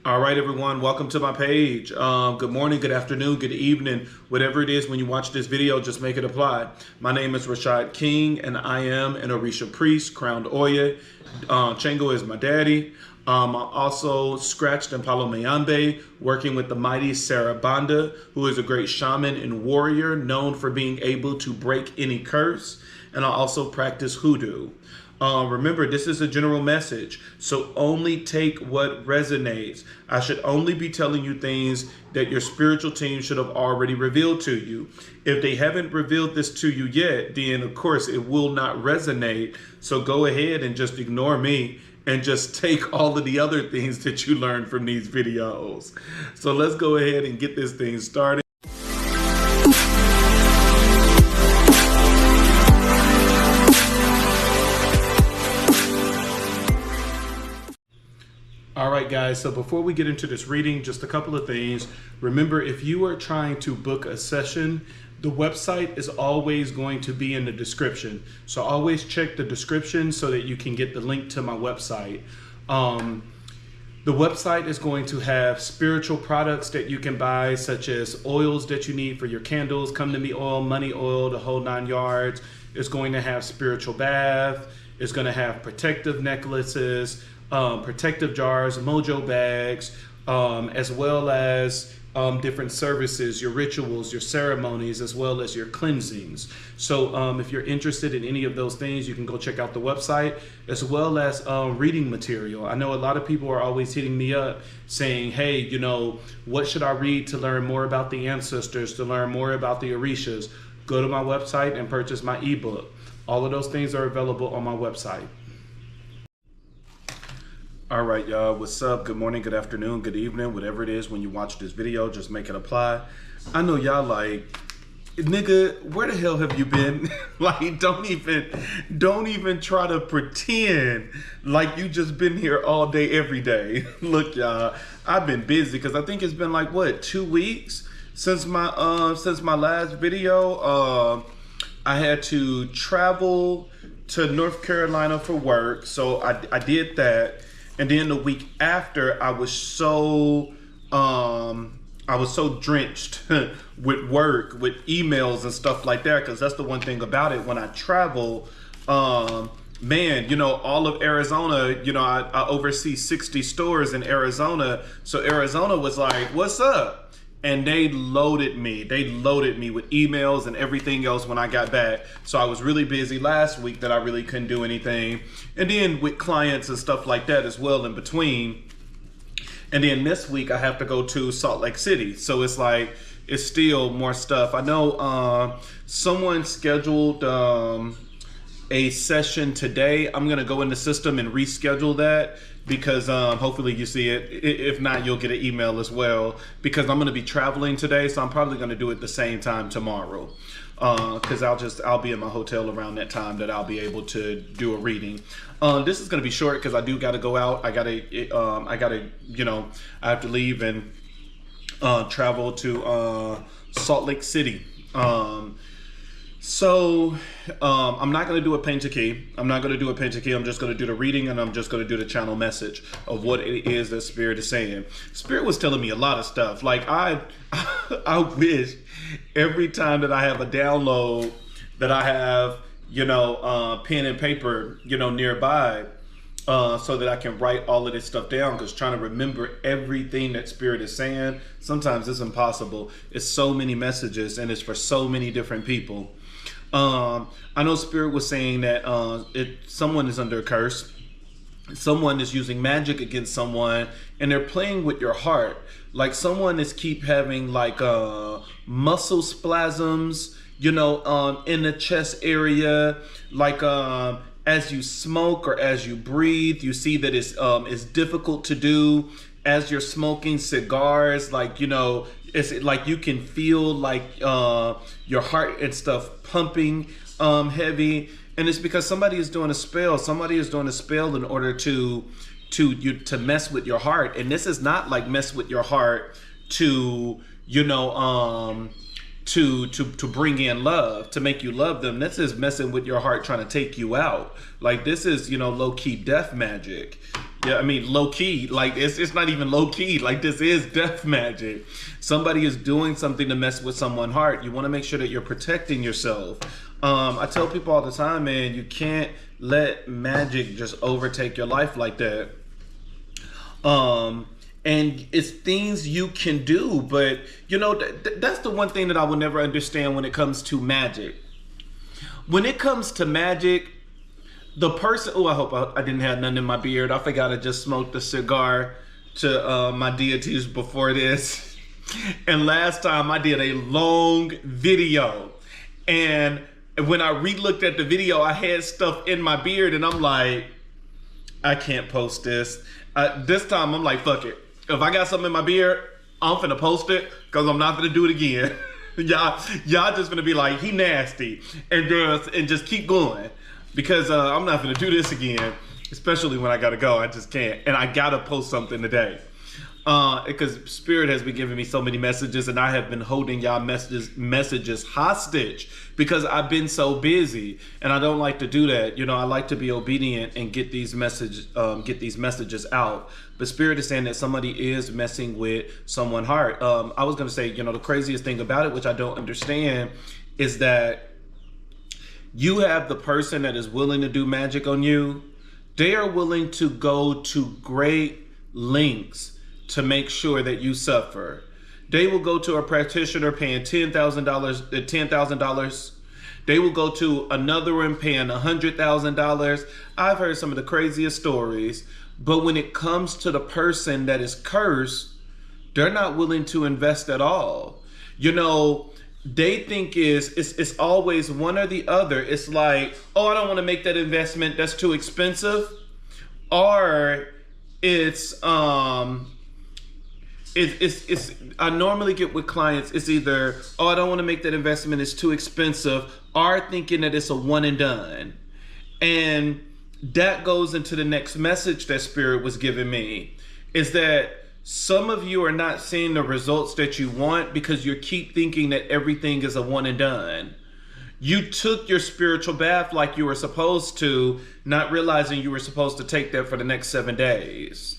All right, everyone, welcome to my page. Good morning, good afternoon, good evening, whatever it is when you watch this video, just make it apply. My name is Rashad King, and I am an Orisha priest, crowned Oya. Chengo is my daddy. I'm also scratched in Palo Mayambe, working with the mighty Sarah Banda, who is a great shaman and warrior known for being able to break any curse. And I also practice hoodoo. Remember, this is a general message, so only take what resonates. I should only be telling you things that your spiritual team should have already revealed to you. If they haven't revealed this to you yet, then of course it will not resonate. So go ahead and just ignore me and just take all of the other things that you learned from these videos. So let's go ahead and get this thing started. All right, guys, so before we get into this reading, just a couple of things. Remember, if you are trying to book a session, the website is always going to be in the description. So always check the description so that you can get the link to my website. The website is going to have spiritual products that you can buy, such as oils that you need for your candles, come to me oil, money oil, the whole 9 yards. It's going to have spiritual bath. It's going to have protective necklaces, protective jars, mojo bags, as well as different services, your rituals, your ceremonies, as well as your cleansings. So if you're interested in any of those things, you can go check out the website, as well as reading material. I know a lot of people are always hitting me up saying, hey, you know, what should I read to learn more about the ancestors, to learn more about the Orishas? Go to my website and purchase my ebook. All of those things are available on my website. All right, y'all, what's up? Good morning, good afternoon, good evening, whatever it is when you watch this video, just make it apply. I know y'all like, nigga, where the hell have you been? Like, don't even try to pretend like you just been here all day, every day. Look, y'all, I've been busy because I think it's been like, what, 2 weeks since my last video. I had to travel to North Carolina for work, so I did that. And then the week after, I was so drenched with work, with emails and stuff like that, because that's the one thing about it. When I travel, man, you know, all of Arizona, you know, I oversee 60 stores in Arizona. So Arizona was like, what's up? And they loaded me with emails and everything else when I got back. So I was really busy last week that I really couldn't do anything. And then with clients and stuff like that as well in between. And then this week I have to go to Salt Lake City. So it's like, it's still more stuff. I know someone scheduled a session today. I'm gonna go in the system and reschedule that, because hopefully you see it. If not, you'll get an email as well, because I'm gonna be traveling today, so I'm probably gonna do it the same time tomorrow, because I'll be in my hotel around that time that I'll be able to do a reading. This is gonna be short because I do gotta go out. I gotta you know, I have to leave and travel to Salt Lake City. So I'm not going to do a pentakey. I'm just going to do the reading, and I'm just going to do the channel message of what it is that Spirit is saying. Spirit was telling me a lot of stuff. Like I wish every time that I have a download that I have, you know, pen and paper, you know, nearby, so that I can write all of this stuff down, because trying to remember everything that Spirit is saying, sometimes it's impossible. It's so many messages, and it's for so many different people. I know Spirit was saying that someone is under a curse. Someone is using magic against someone, and they're playing with your heart. Like someone is keep having like muscle spasms, you know, in the chest area. Like as you smoke or as you breathe, you see that it's difficult to do. As you're smoking cigars, like, you know, it's like you can feel like your heart and stuff pumping heavy, and it's because somebody is doing a spell. Somebody is doing a spell in order to mess with your heart. And this is not like mess with your heart to, you know, to bring in love, to make you love them. This is messing with your heart, trying to take you out. Like this is, you know, low-key death magic. Yeah, I mean, low key, like it's not even low key. Like this is death magic. Somebody is doing something to mess with someone's heart. You want to make sure that you're protecting yourself. I tell people all the time, man, you can't let magic just overtake your life like that. And it's things you can do, but you know, that's the one thing that I will never understand when it comes to magic. When it comes to magic, the person, oh, I hope I didn't have nothing in my beard. I forgot I just smoked a cigar to my deities before this. And last time I did a long video. And when I re-looked at the video, I had stuff in my beard and I'm like, I can't post this. This time I'm like, fuck it. If I got something in my beard, I'm finna post it because I'm not finna do it again. y'all just gonna be like, he nasty. And just keep going. Because I'm not gonna do this again, especially when I gotta go. I just can't, and I gotta post something today because Spirit has been giving me so many messages, and I have been holding y'all messages hostage because I've been so busy, and I don't like to do that. You know, I like to be obedient and get these messages out. But Spirit is saying that somebody is messing with someone's heart. I was gonna say, you know, the craziest thing about it, which I don't understand, is that you have the person that is willing to do magic on you. They are willing to go to great lengths to make sure that you suffer. They will go to a practitioner paying $10,000. They will go to another one paying $100,000. I've heard some of the craziest stories, but when it comes to the person that is cursed, they're not willing to invest at all. You know, they think it's always one or the other. It's like, oh, I don't want to make that investment, that's too expensive. Or it's I normally get with clients, it's either, oh, I don't want to make that investment, it's too expensive, or thinking that it's a one and done. And that goes into the next message that Spirit was giving me, is that some of you are not seeing the results that you want because you keep thinking that everything is a one and done. You took your spiritual bath like you were supposed to, not realizing you were supposed to take that for the next 7 days.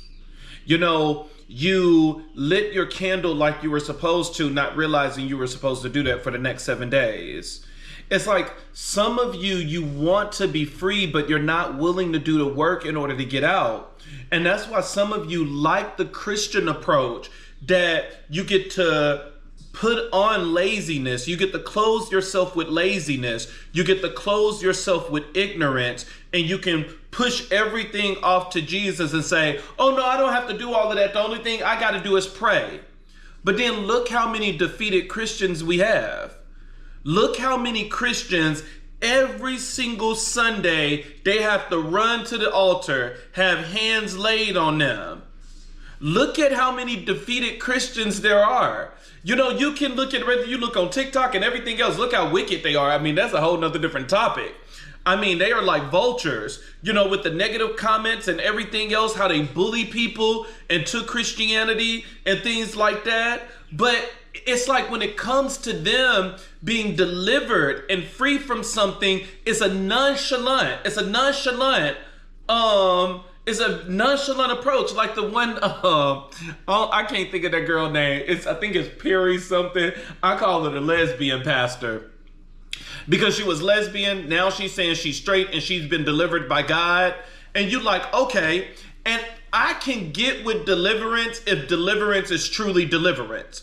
You know, you lit your candle like you were supposed to, not realizing you were supposed to do that for the next 7 days. It's like some of you want to be free, but you're not willing to do the work in order to get out. And that's why some of you like the Christian approach, that you get to put on laziness. You get to clothe yourself with laziness. You get to clothe yourself with ignorance, and you can push everything off to Jesus and say, oh no, I don't have to do all of that. The only thing I got to do is pray. But then look how many defeated Christians we have. Look how many Christians every single Sunday, they have to run to the altar, have hands laid on them. Look at how many defeated Christians there are. You know, you can look at, whether you look on TikTok and everything else, look how wicked they are. I mean, that's a whole nother different topic. I mean, they are like vultures, you know, with the negative comments and everything else, how they bully people into Christianity and things like that. But it's like when it comes to them being delivered and free from something, it's a nonchalant approach. Like the one, I can't think of that girl name. I think it's Perry something. I call it a lesbian pastor. Because she was lesbian, now she's saying she's straight and she's been delivered by God. And you like, okay, and I can get with deliverance if deliverance is truly deliverance.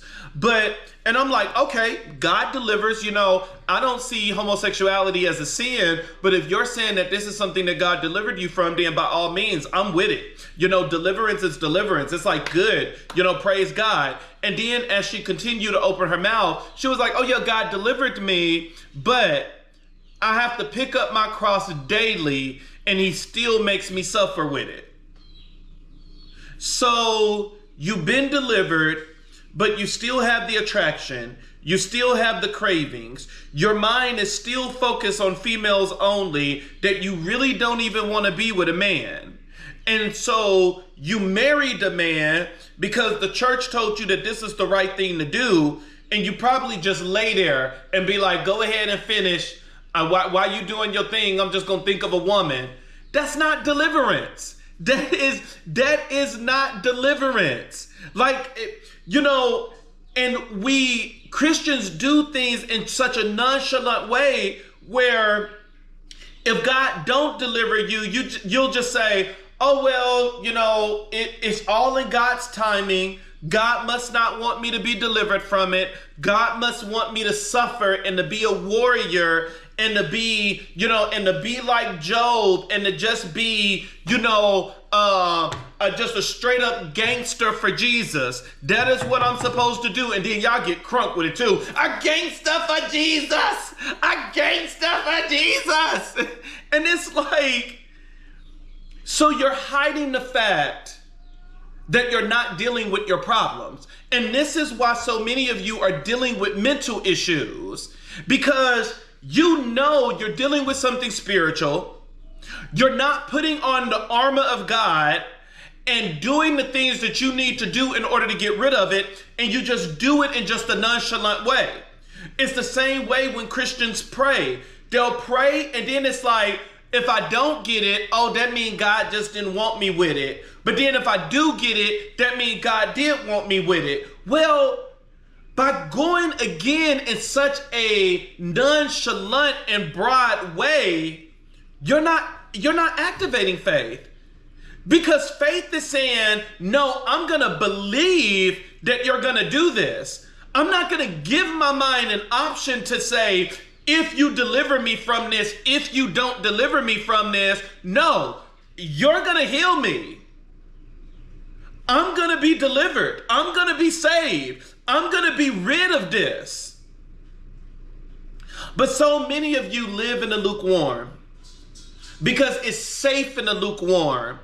And I'm like, okay, God delivers, you know, I don't see homosexuality as a sin, but if you're saying that this is something that God delivered you from, then by all means, I'm with it. You know, deliverance is deliverance. It's like, good, you know, praise God. And then as she continued to open her mouth, she was like, oh yeah, God delivered me, but I have to pick up my cross daily and he still makes me suffer with it. So you've been delivered, but you still have the attraction. You still have the cravings. Your mind is still focused on females only, that you really don't even want to be with a man. And so you married a man because the church told you that this is the right thing to do. And you probably just lay there and be like, go ahead and finish. While you doing your thing, I'm just going to think of a woman. That's not deliverance. That is not deliverance. And we Christians do things in such a nonchalant way where if God don't deliver you, you'll just say, oh, well, it's all in God's timing. God must not want me to be delivered from it. God must want me to suffer and to be a warrior and to be, like Job and to just be, just a straight up gangster for Jesus. That is what I'm supposed to do. And then y'all get crunk with it too. A gangster for Jesus. A gangster for Jesus. And it's like, so you're hiding the fact that you're not dealing with your problems. And this is why so many of you are dealing with mental issues, because you're dealing with something spiritual. You're not putting on the armor of God and doing the things that you need to do in order to get rid of it, and you just do it in just a nonchalant way. It's the same way when Christians pray. They'll pray, and then it's like, if I don't get it, oh, that means God just didn't want me with it. But then if I do get it, that means God did want me with it. Well, by going again in such a nonchalant and broad way, you're not activating faith. Because faith is saying, no, I'm going to believe that you're going to do this. I'm not going to give my mind an option to say, if you deliver me from this, if you don't deliver me from this, no, you're going to heal me. I'm going to be delivered. I'm going to be saved. I'm going to be rid of this. But so many of you live in the lukewarm because it's safe in the lukewarm.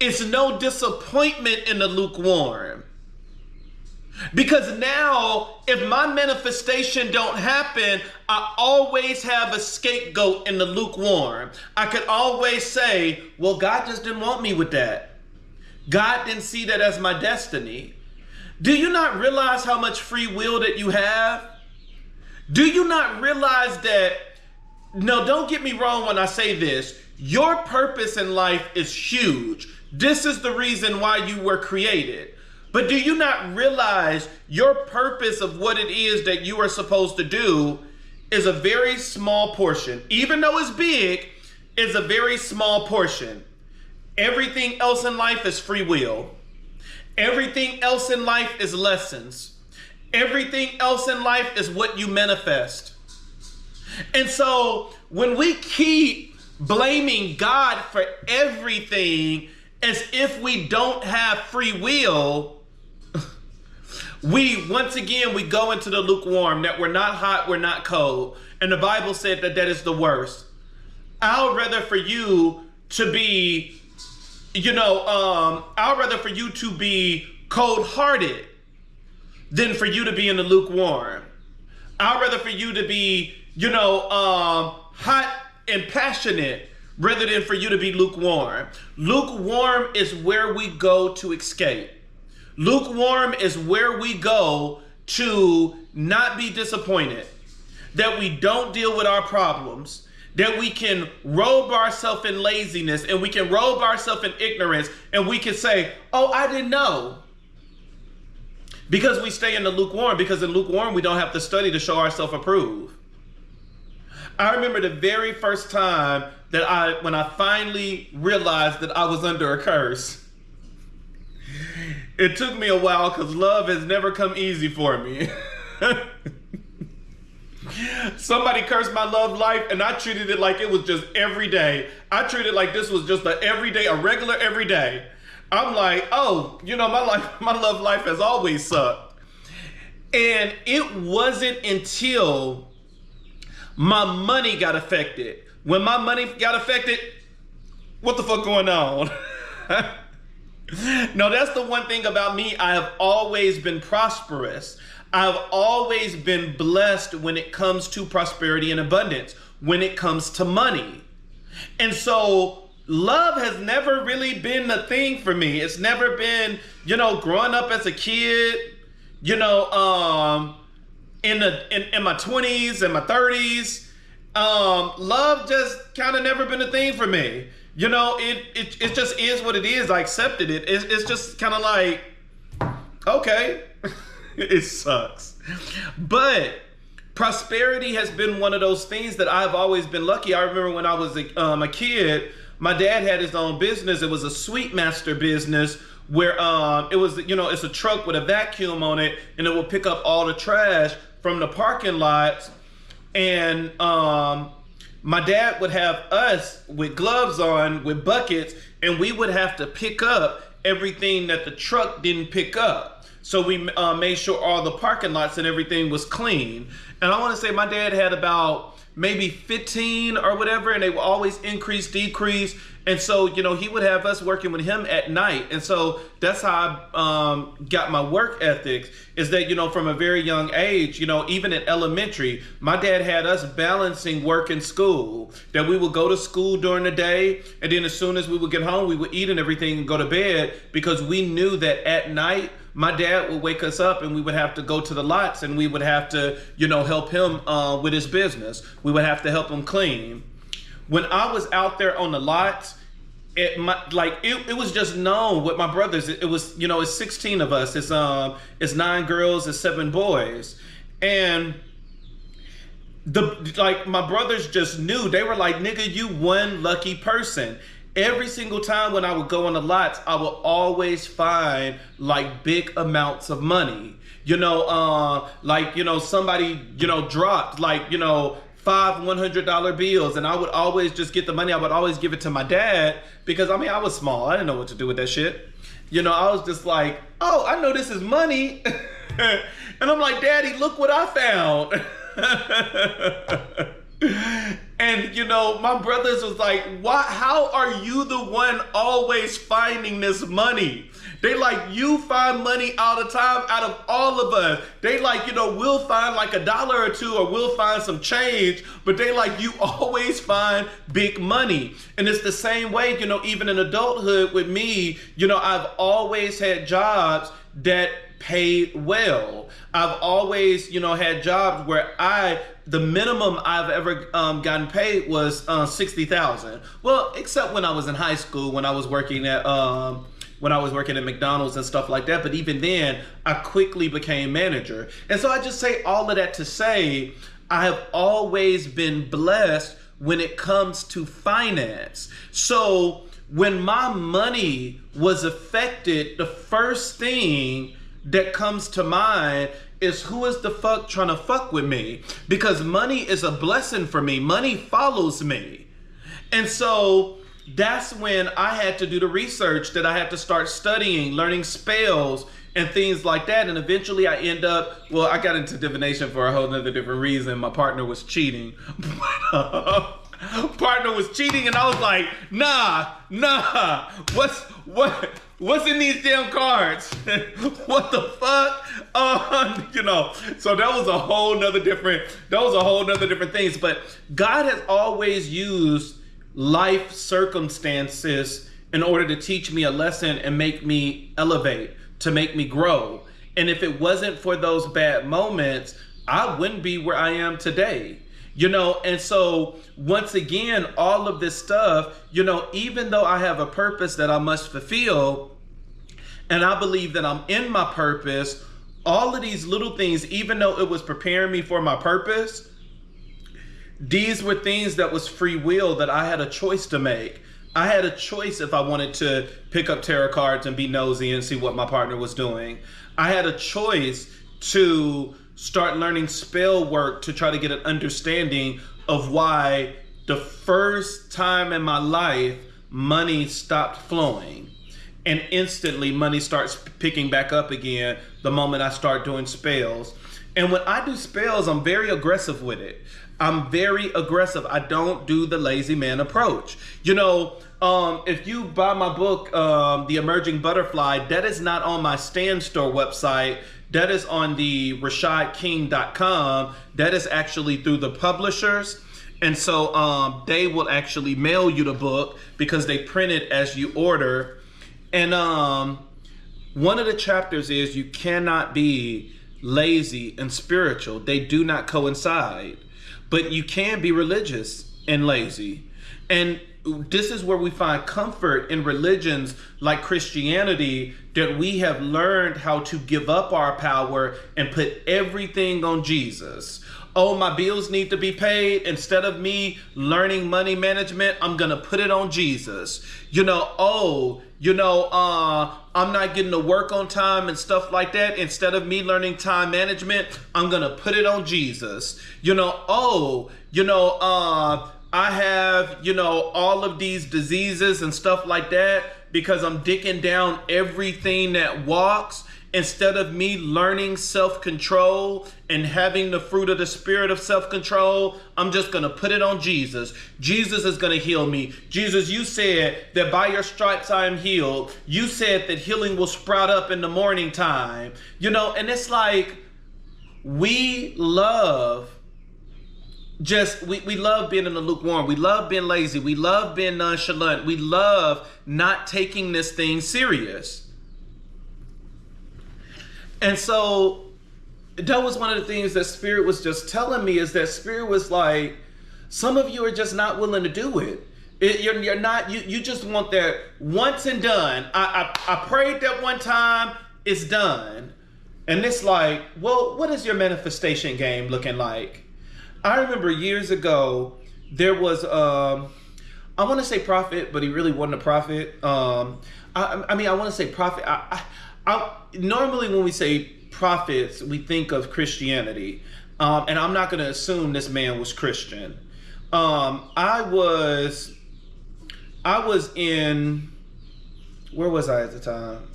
It's no disappointment in the lukewarm. Because now, if my manifestation don't happen, I always have a scapegoat in the lukewarm. I could always say, well, God just didn't want me with that. God didn't see that as my destiny. Do you not realize how much free will that you have? Do you not realize that, no, don't get me wrong when I say this, your purpose in life is huge. This is the reason why you were created. But do you not realize your purpose of what it is that you are supposed to do is a very small portion? Even though it's big, it's a very small portion. Everything else in life is free will. Everything else in life is lessons. Everything else in life is what you manifest. And so when we keep blaming God for everything as if we don't have free will, we go into the lukewarm, that we're not hot, we're not cold. And the Bible said that is the worst. I'd rather for you to be, cold-hearted than for you to be in the lukewarm. I'd rather for you to be, hot and passionate rather than for you to be lukewarm. Lukewarm is where we go to escape. Lukewarm is where we go to not be disappointed, that we don't deal with our problems, that we can robe ourselves in laziness and we can robe ourselves in ignorance and we can say, oh, I didn't know. Because we stay in the lukewarm, because in lukewarm we don't have to study to show ourselves approved. I remember the very first time that when I finally realized that I was under a curse. It took me a while because love has never come easy for me. Somebody cursed my love life and I treated it like it was just every day. I treated it like this was just a regular everyday. I'm like, oh, my love life has always sucked. And it wasn't until my money got affected. When my money got affected, what the fuck going on? No, that's the one thing about me. I have always been prosperous. I've always been blessed when it comes to prosperity and abundance, when it comes to money. And so love has never really been a thing for me. It's never been, growing up as a kid, in my 20s and my 30s, love just kind of never been a thing for me. You know, it just is what it is. I accepted it. It's just kind of like, okay, it sucks. But prosperity has been one of those things that I've always been lucky. I remember when I was a kid, my dad had his own business. It was a sweet master business where it was, you know, it's a truck with a vacuum on it, and it will pick up all the trash from the parking lots. And my dad would have us with gloves on, with buckets, and we would have to pick up everything that the truck didn't pick up. So we made sure all the parking lots and everything was clean. And I want to say my dad had about maybe 15 or whatever, and they would always increase, decrease. And so, you know, he would have us working with him at night. And so that's how I got my work ethics, is that, you know, from a very young age, you know, even in elementary, my dad had us balancing work and school, that we would go to school during the day. And then as soon as we would get home, we would eat and everything and go to bed, because we knew that at night, my dad would wake us up and we would have to go to the lots, and we would have to, you know, help him with his business. We would have to help him clean. When I was out there on the lots, it was just known with my brothers. It was, you know, it's 16 of us. It's 9 girls, it's 7 boys. And my brothers just knew. They were like, nigga, you one lucky person. Every single time when I would go on the lots, I would always find like big amounts of money. You know, like, you know, somebody, you know, dropped like, you know, 5 $100 bills, and I would always just get the money. I would always give it to my dad, because I mean, I was small. I didn't know what to do with that shit. You know, I was just like, oh, I know this is money. And I'm like, Daddy, look what I found. And, you know, my brothers was like, why? How are you the one always finding this money? They like, you find money all the time out of all of us. They like, you know, we'll find like $1 or 2, or we'll find some change, but they like, you always find big money. And it's the same way, you know, even in adulthood with me, you know, I've always had jobs that paid well. I've always, you know, had jobs where the minimum I've ever gotten paid was $60,000. Well, except when I was in high school, when I was working at McDonald's and stuff like that. But even then, I quickly became manager. And so I just say all of that to say, I have always been blessed when it comes to finance. So when my money was affected, the first thing that comes to mind is, who is the fuck trying to fuck with me? Because money is a blessing for me. Money follows me. And so that's when I had to do the research, that I had to start studying, learning spells and things like that. And eventually I I got into divination for a whole nother different reason. My partner was cheating. Partner was cheating, and I was like, nah, what's in these damn cards? What the fuck? You know, so that was a whole nother different things. But God has always used life circumstances in order to teach me a lesson and make me elevate, to make me grow. And if it wasn't for those bad moments, I wouldn't be where I am today. You know, and so once again, all of this stuff, you know, even though I have a purpose that I must fulfill, and I believe that I'm in my purpose, all of these little things, even though it was preparing me for my purpose, these were things that was free will, that I had a choice to make. I had a choice if I wanted to pick up tarot cards and be nosy and see what my partner was doing. I had a choice to start learning spell work to try to get an understanding of why the first time in my life money stopped flowing, and instantly money starts picking back up again the moment I start doing spells. And when I do spells, I'm very aggressive with it. I'm very aggressive. I don't do the lazy man approach. You know, if you buy my book, The Emerging Butterfly, that is not on my Stan Store website. That is on the RashadKing.com. That is actually through the publishers. And so they will actually mail you the book, because they print it as you order. And one of the chapters is, you cannot be lazy and spiritual. They do not coincide. But you can be religious and lazy. And this is where we find comfort in religions like Christianity, that we have learned how to give up our power and put everything on Jesus. Oh, my bills need to be paid. Instead of me learning money management, I'm going to put it on Jesus. I'm not getting to work on time and stuff like that. Instead of me learning time management, I'm going to put it on Jesus. I have, all of these diseases and stuff like that because I'm dicking down everything that walks. Instead of me learning self-control and having the fruit of the spirit of self-control, I'm just going to put it on Jesus. Jesus is going to heal me. Jesus, you said that by your stripes I am healed. You said that healing will sprout up in the morning time. And it's like we love we love being in the lukewarm. We love being lazy. We love being nonchalant. We love not taking this thing serious. And so that was one of the things that Spirit was just telling me, is that Spirit was like, some of you are just not willing to do it. You're not, you just want that once and done. I prayed that one time, it's done. And it's like, well, what is your manifestation game looking like? I remember years ago, there was, I want to say prophet, but he really wasn't a prophet. I want to say prophet. Normally when we say prophets, we think of Christianity. And I'm not going to assume this man was Christian. I was in, where was I at the time?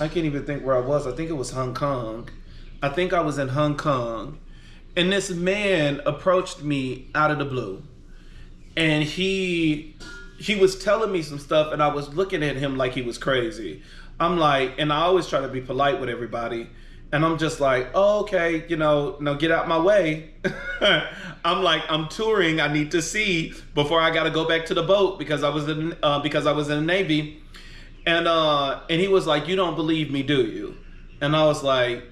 I can't even think where I was. I think it was Hong Kong. I think I was in Hong Kong. And this man approached me out of the blue. And he was telling me some stuff, and I was looking at him like he was crazy. I'm like, and I always try to be polite with everybody. And I'm just like, oh, okay, no, get out my way. I'm like, I'm touring. I need to see before I got to go back to the boat because I was in the Navy. And he was like, you don't believe me, do you? And I was like,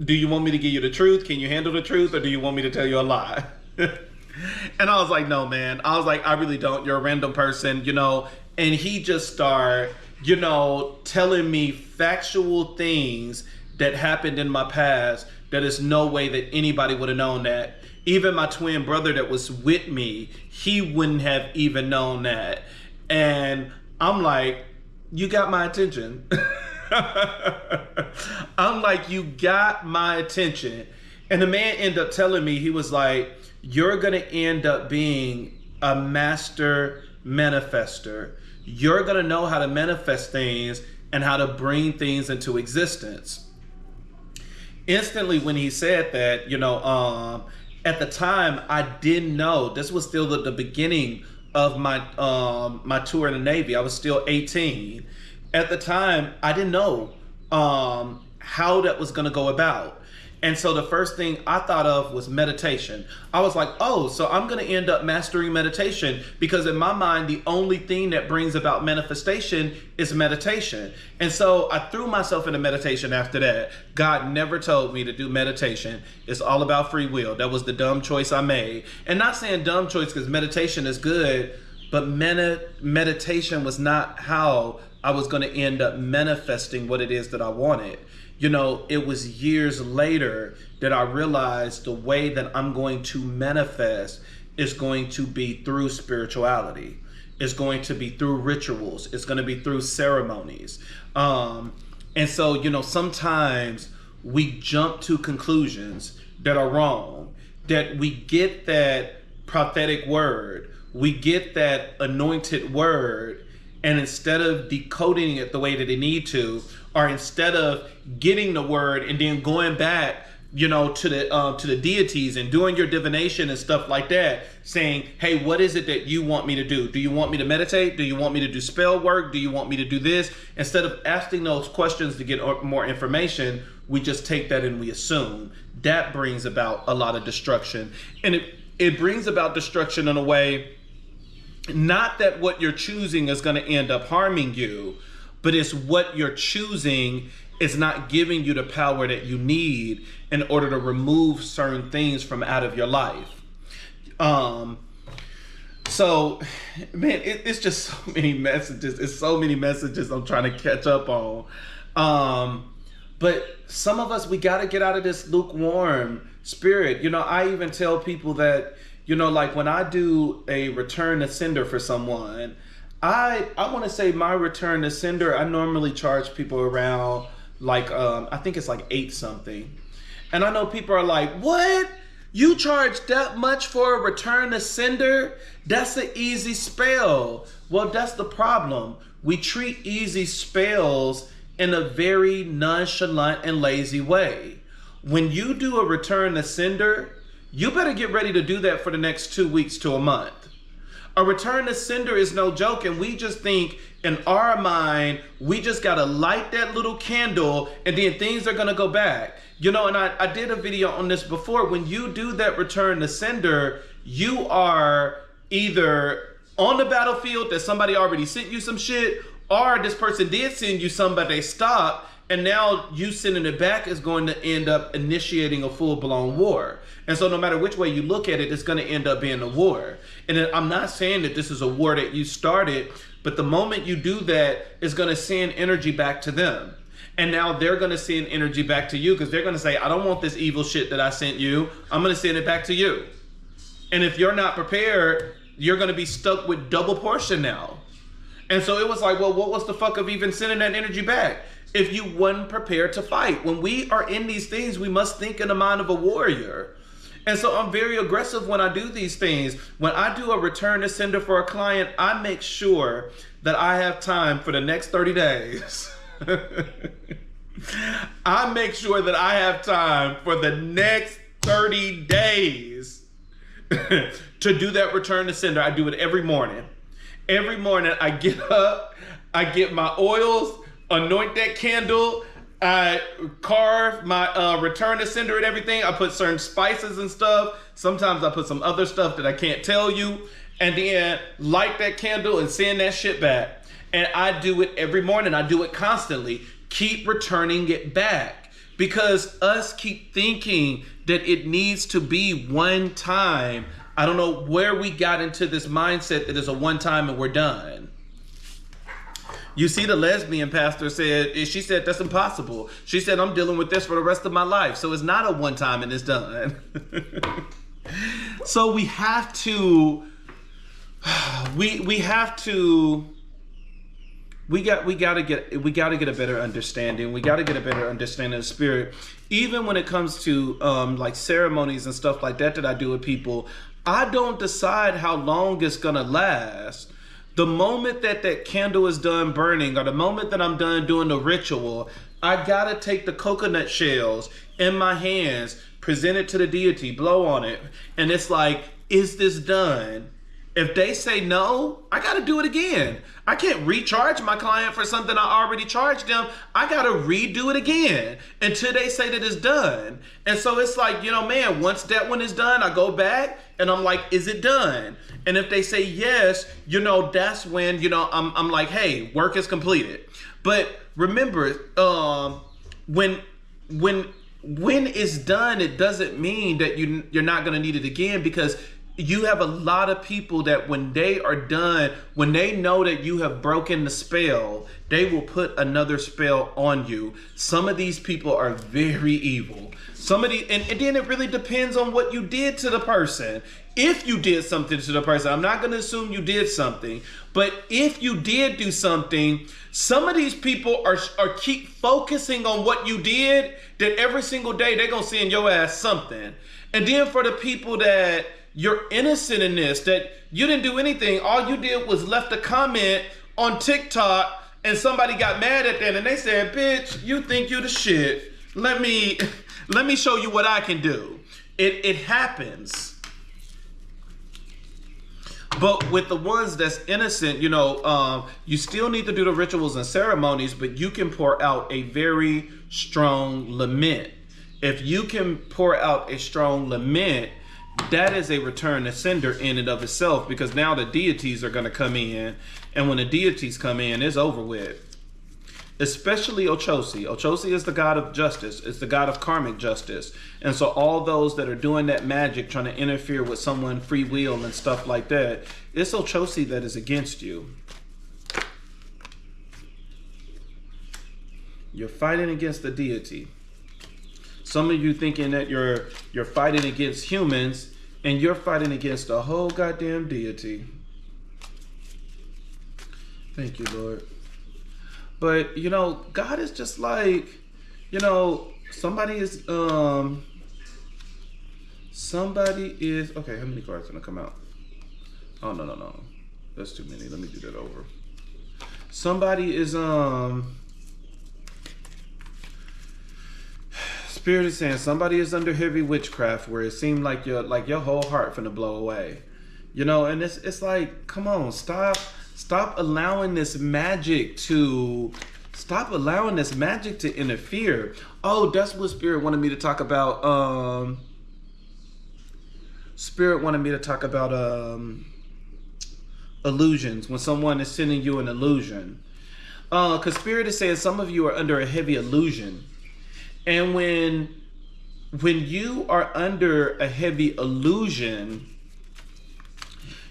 do you want me to give you the truth? Can you handle the truth? Or do you want me to tell you a lie? And I was like, no, man. I was like, I really don't. You're a random person, And he just started, telling me factual things that happened in my past that is no way that anybody would have known that. Even my twin brother that was with me, he wouldn't have even known that. And I'm like, you got my attention. I'm like, you got my attention. And the man ended up telling me, he was like, you're going to end up being a master manifester. You're going to know how to manifest things and how to bring things into existence. Instantly when he said that, at the time I didn't know. This was still the beginning of my tour in the Navy. I was still 18. At the time, I didn't know how that was going to go about. And so the first thing I thought of was meditation. I was like, oh, so I'm going to end up mastering meditation, because in my mind, the only thing that brings about manifestation is meditation. And so I threw myself into meditation after that. God never told me to do meditation. It's all about free will. That was the dumb choice I made. And not saying dumb choice because meditation is good, but meditation was not how I was going to end up manifesting what it is that I wanted. It was years later that I realized the way that I'm going to manifest is going to be through spirituality. It's going to be through rituals. It's going to be through ceremonies. And so, sometimes we jump to conclusions that are wrong, that we get that prophetic word, we get that anointed word, and instead of decoding it the way that they need to, or instead of getting the word and then going back, to the deities and doing your divination and stuff like that, saying, hey, what is it that you want me to do? Do you want me to meditate? Do you want me to do spell work? Do you want me to do this? Instead of asking those questions to get more information, we just take that and we assume. That brings about a lot of destruction. And it brings about destruction in a way, not that what you're choosing is going to end up harming you, but it's what you're choosing is not giving you the power that you need in order to remove certain things from out of your life. So, man, it's just so many messages. It's so many messages I'm trying to catch up on. But some of us, we got to get out of this lukewarm spirit. You know, I even tell people that, you know, like when I do a return to sender for someone, I want to say my return to sender, I normally charge people around like, I think it's like 8 something. And I know people are like, what? You charge that much for a return to sender? That's an easy spell. Well, that's the problem. We treat easy spells in a very nonchalant and lazy way. When you do a return to sender, you better get ready to do that for the next 2 weeks to a month. A return to sender is no joke, and we just think in our mind, we just gotta light that little candle and then things are gonna go back. You know, and I did a video on this before. When you do that return to sender, you are either on the battlefield that somebody already sent you some shit, or this person did send you some, but they stopped, and now you sending it back is going to end up initiating a full-blown war. And so no matter which way you look at it, it's going to end up being a war. And I'm not saying that this is a war that you started, but the moment you do that, it's going to send energy back to them. And now they're going to send energy back to you because they're going to say, I don't want this evil shit that I sent you. I'm going to send it back to you. And if you're not prepared, you're going to be stuck with double portion now. And so it was like, well, what was the fuck of even sending that energy back if you wasn't prepared to fight? When we are in these things, we must think in the mind of a warrior. And so I'm very aggressive when I do these things. When I do a return to sender for a client, I make sure that I have time for the next 30 days. I make sure that I have time for the next 30 days to do that return to sender. I do it every morning. Every morning I get up, I get my oils, anoint that candle, I carve my return to sender and everything. I put certain spices and stuff. Sometimes I put some other stuff that I can't tell you. And then light that candle and send that shit back. And I do it every morning. I do it constantly. Keep returning it back. Because us keep thinking that it needs to be one time. I don't know where we got into this mindset that it's a one time and we're done. You see, the lesbian pastor she said, that's impossible. She said, I'm dealing with this for the rest of my life. So it's not a one time and it's done. So we have to, we gotta get a better understanding. We gotta get a better understanding of the spirit. Even when it comes to like ceremonies and stuff like that I do with people, I don't decide how long it's gonna last. The moment that candle is done burning, or the moment that I'm done doing the ritual, I gotta take the coconut shells in my hands, present it to the deity, blow on it, and it's like, is this done? If they say no, I gotta do it again. I can't recharge my client for something I already charged them. I gotta redo it again until they say that it's done. And so it's like, you know, man, once that one is done, I go back and I'm like, is it done? And if they say yes, you know, that's when, you know, I'm like, hey, work is completed. But remember, when it's done, it doesn't mean that you're not gonna need it again, because you have a lot of people that when they are done, when they know that you have broken the spell, they will put another spell on you. Some of these people are very evil. And then it really depends on what you did to the person. If you did something to the person, I'm not gonna assume you did something, but if you did do something, some of these people are keep focusing on what you did, that every single day they're gonna send your ass something. And then for the people that you're innocent in this, that you didn't do anything. All you did was left a comment on TikTok and somebody got mad at that and they said, bitch, you think you the shit. Let me show you what I can do. It happens. But with the ones that's innocent, you know, you still need to do the rituals and ceremonies, but you can pour out a very strong lament. If you can pour out a strong lament, that is a return to sender in and of itself, because now the deities are going to come in, and when the deities come in, it's over with. especially Ochosi. Ochosi is the god of justice. It's the god of karmic justice. And so all those that are doing that magic, trying to interfere with someone's free will and stuff like that, it's Ochosi that is against you. You're fighting against the deity. Some of you thinking that you're fighting against humans, and you're fighting against the whole goddamn deity. Thank you, Lord. But, you know, God is just like, you know, somebody is, okay, how many cards gonna come out? Oh, no. That's too many. Let me do that over. Somebody is, Spirit is saying somebody is under heavy witchcraft where it seemed like your whole heart finna blow away. You know, and it's like, come on, stop allowing this magic to interfere. Oh, that's what Spirit wanted me to talk about. Spirit wanted me to talk about illusions, when someone is sending you an illusion. Because Spirit is saying some of you are under a heavy illusion. And when you are under a heavy illusion,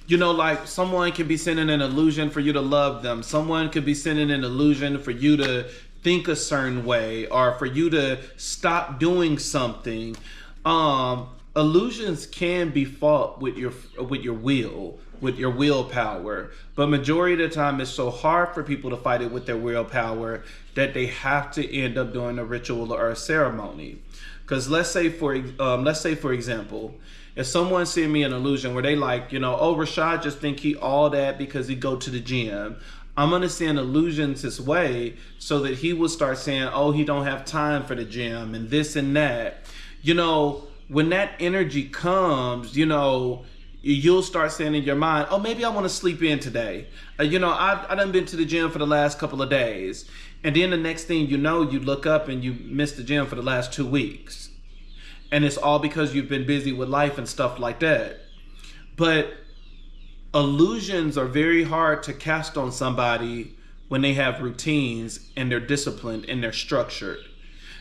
you know, like someone could be sending an illusion for you to love them. Someone could be sending an illusion for you to think a certain way or for you to stop doing something. Illusions can be fought with your will, with your willpower. But majority of the time, it's so hard for people to fight it with their willpower that they have to end up doing a ritual or a ceremony. Because let's say for example, if someone sent me an illusion where they like, you know, oh, Rashad just think he all that because he go to the gym. I'm going to send illusions his way so that he will start saying, oh, he don't have time for the gym and this and that. You know, when that energy comes, you know, you'll start saying in your mind, oh, maybe I want to sleep in today. You know, I done been to the gym for the last couple of days. And then the next thing you know, you look up and you missed the gym for the last 2 weeks. And it's all because you've been busy with life and stuff like that. But illusions are very hard to cast on somebody when they have routines and they're disciplined and they're structured.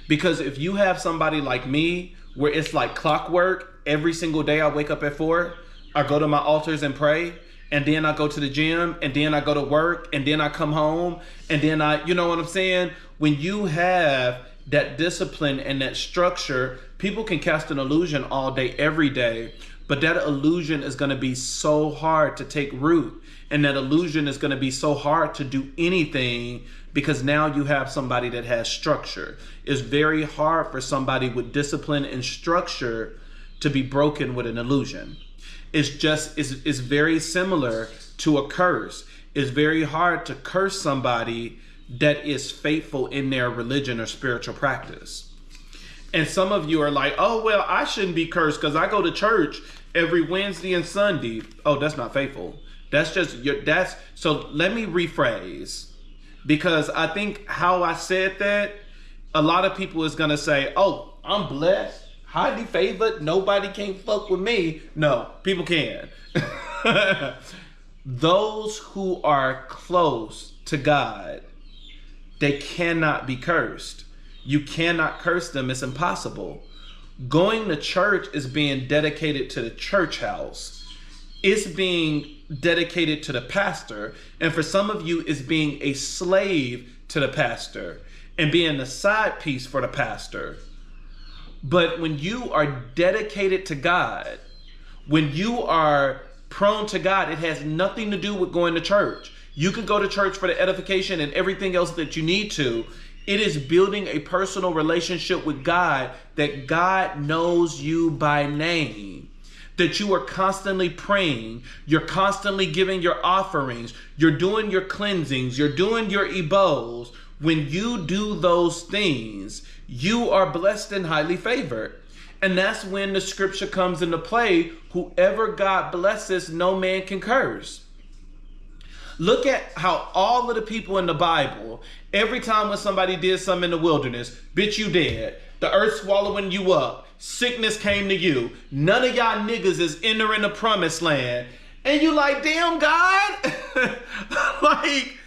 Because if you have somebody like me, where it's like clockwork, every single day I wake up at 4, I go to my altars and pray, and then I go to the gym, and then I go to work, and then I come home, and then you know what I'm saying? When you have that discipline and that structure, people can cast an illusion all day, every day, but that illusion is going to be so hard to take root, and that illusion is going to be so hard to do anything because now you have somebody that has structure. It's very hard for somebody with discipline and structure to be broken with an illusion. It's very similar to a curse. It's very hard to curse somebody that is faithful in their religion or spiritual practice. And some of you are like, oh, well, I shouldn't be cursed because I go to church every Wednesday and Sunday. Oh, that's not faithful. So let me rephrase, because I think how I said that, a lot of people is going to say, oh, I'm blessed, highly favored, nobody can fuck with me. No, people can. Those who are close to God, they cannot be cursed. You cannot curse them. It's impossible. Going to church is being dedicated to the church house. It's being dedicated to the pastor. And for some of you, it's being a slave to the pastor and being a side piece for the pastor. But when you are dedicated to God, when you are prone to God, it has nothing to do with going to church. You can go to church for the edification and everything else that you need to. It is building a personal relationship with God, that God knows you by name, that you are constantly praying, you're constantly giving your offerings, you're doing your cleansings, you're doing your ebos. When you do those things, you are blessed and highly favored. And that's when the scripture comes into play. Whoever God blesses, no man can curse. Look at how all of the people in the Bible, every time when somebody did something in the wilderness, bitch, you dead. The earth swallowing you up. Sickness came to you. None of y'all niggas is entering the promised land. And you like, damn God. Like,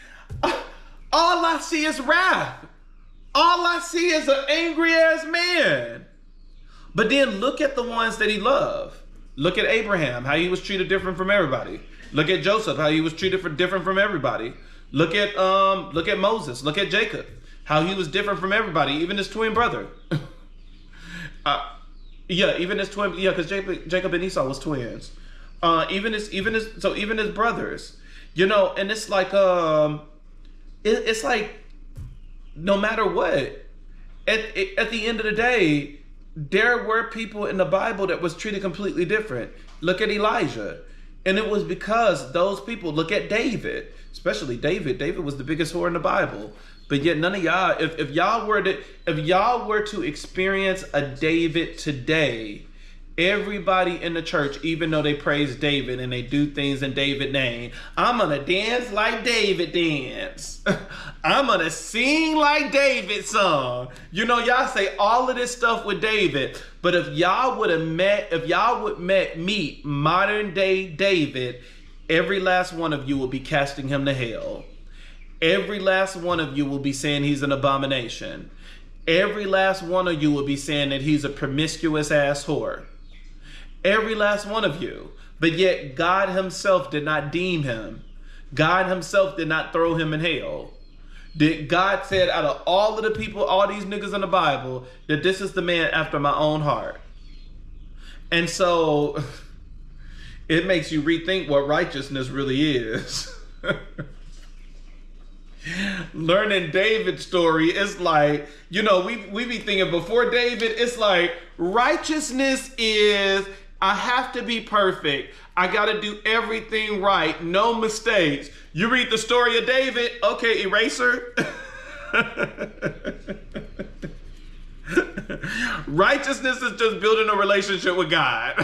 all I see is wrath. All I see is an angry ass man. But then look at the ones that he loved. Look at Abraham, how he was treated different from everybody. Look at Joseph, how he was treated different from everybody. Look at Moses. Look at Jacob, how he was different from everybody, even his twin brother. Even his twin. Yeah, because Jacob and Esau was twins. Even his brothers. You know, and it's like it's like no matter what, at the end of the day, there were people in the Bible that was treated completely different. Look at Elijah. And it was because those people, look at David, especially David. David was the biggest whore in the Bible. But yet none of y'all, if y'all were to experience a David today, everybody in the church, even though they praise David and they do things in David's name, I'm gonna dance like David dance. I'm gonna sing like David sung. You know, y'all say all of this stuff with David, but if y'all would meet modern day David, every last one of you will be casting him to hell. Every last one of you will be saying he's an abomination. Every last one of you will be saying that he's a promiscuous ass whore. Every last one of you. But yet God himself did not deem him. God himself did not throw him in hell. God said out of all of the people, all these niggas in the Bible, that this is the man after my own heart. And so it makes you rethink what righteousness really is. Learning David's story, it's like, you know, we be thinking before David, it's like righteousness is I have to be perfect. I got to do everything right. No mistakes. You read the story of David. Okay, eraser. Righteousness is just building a relationship with God.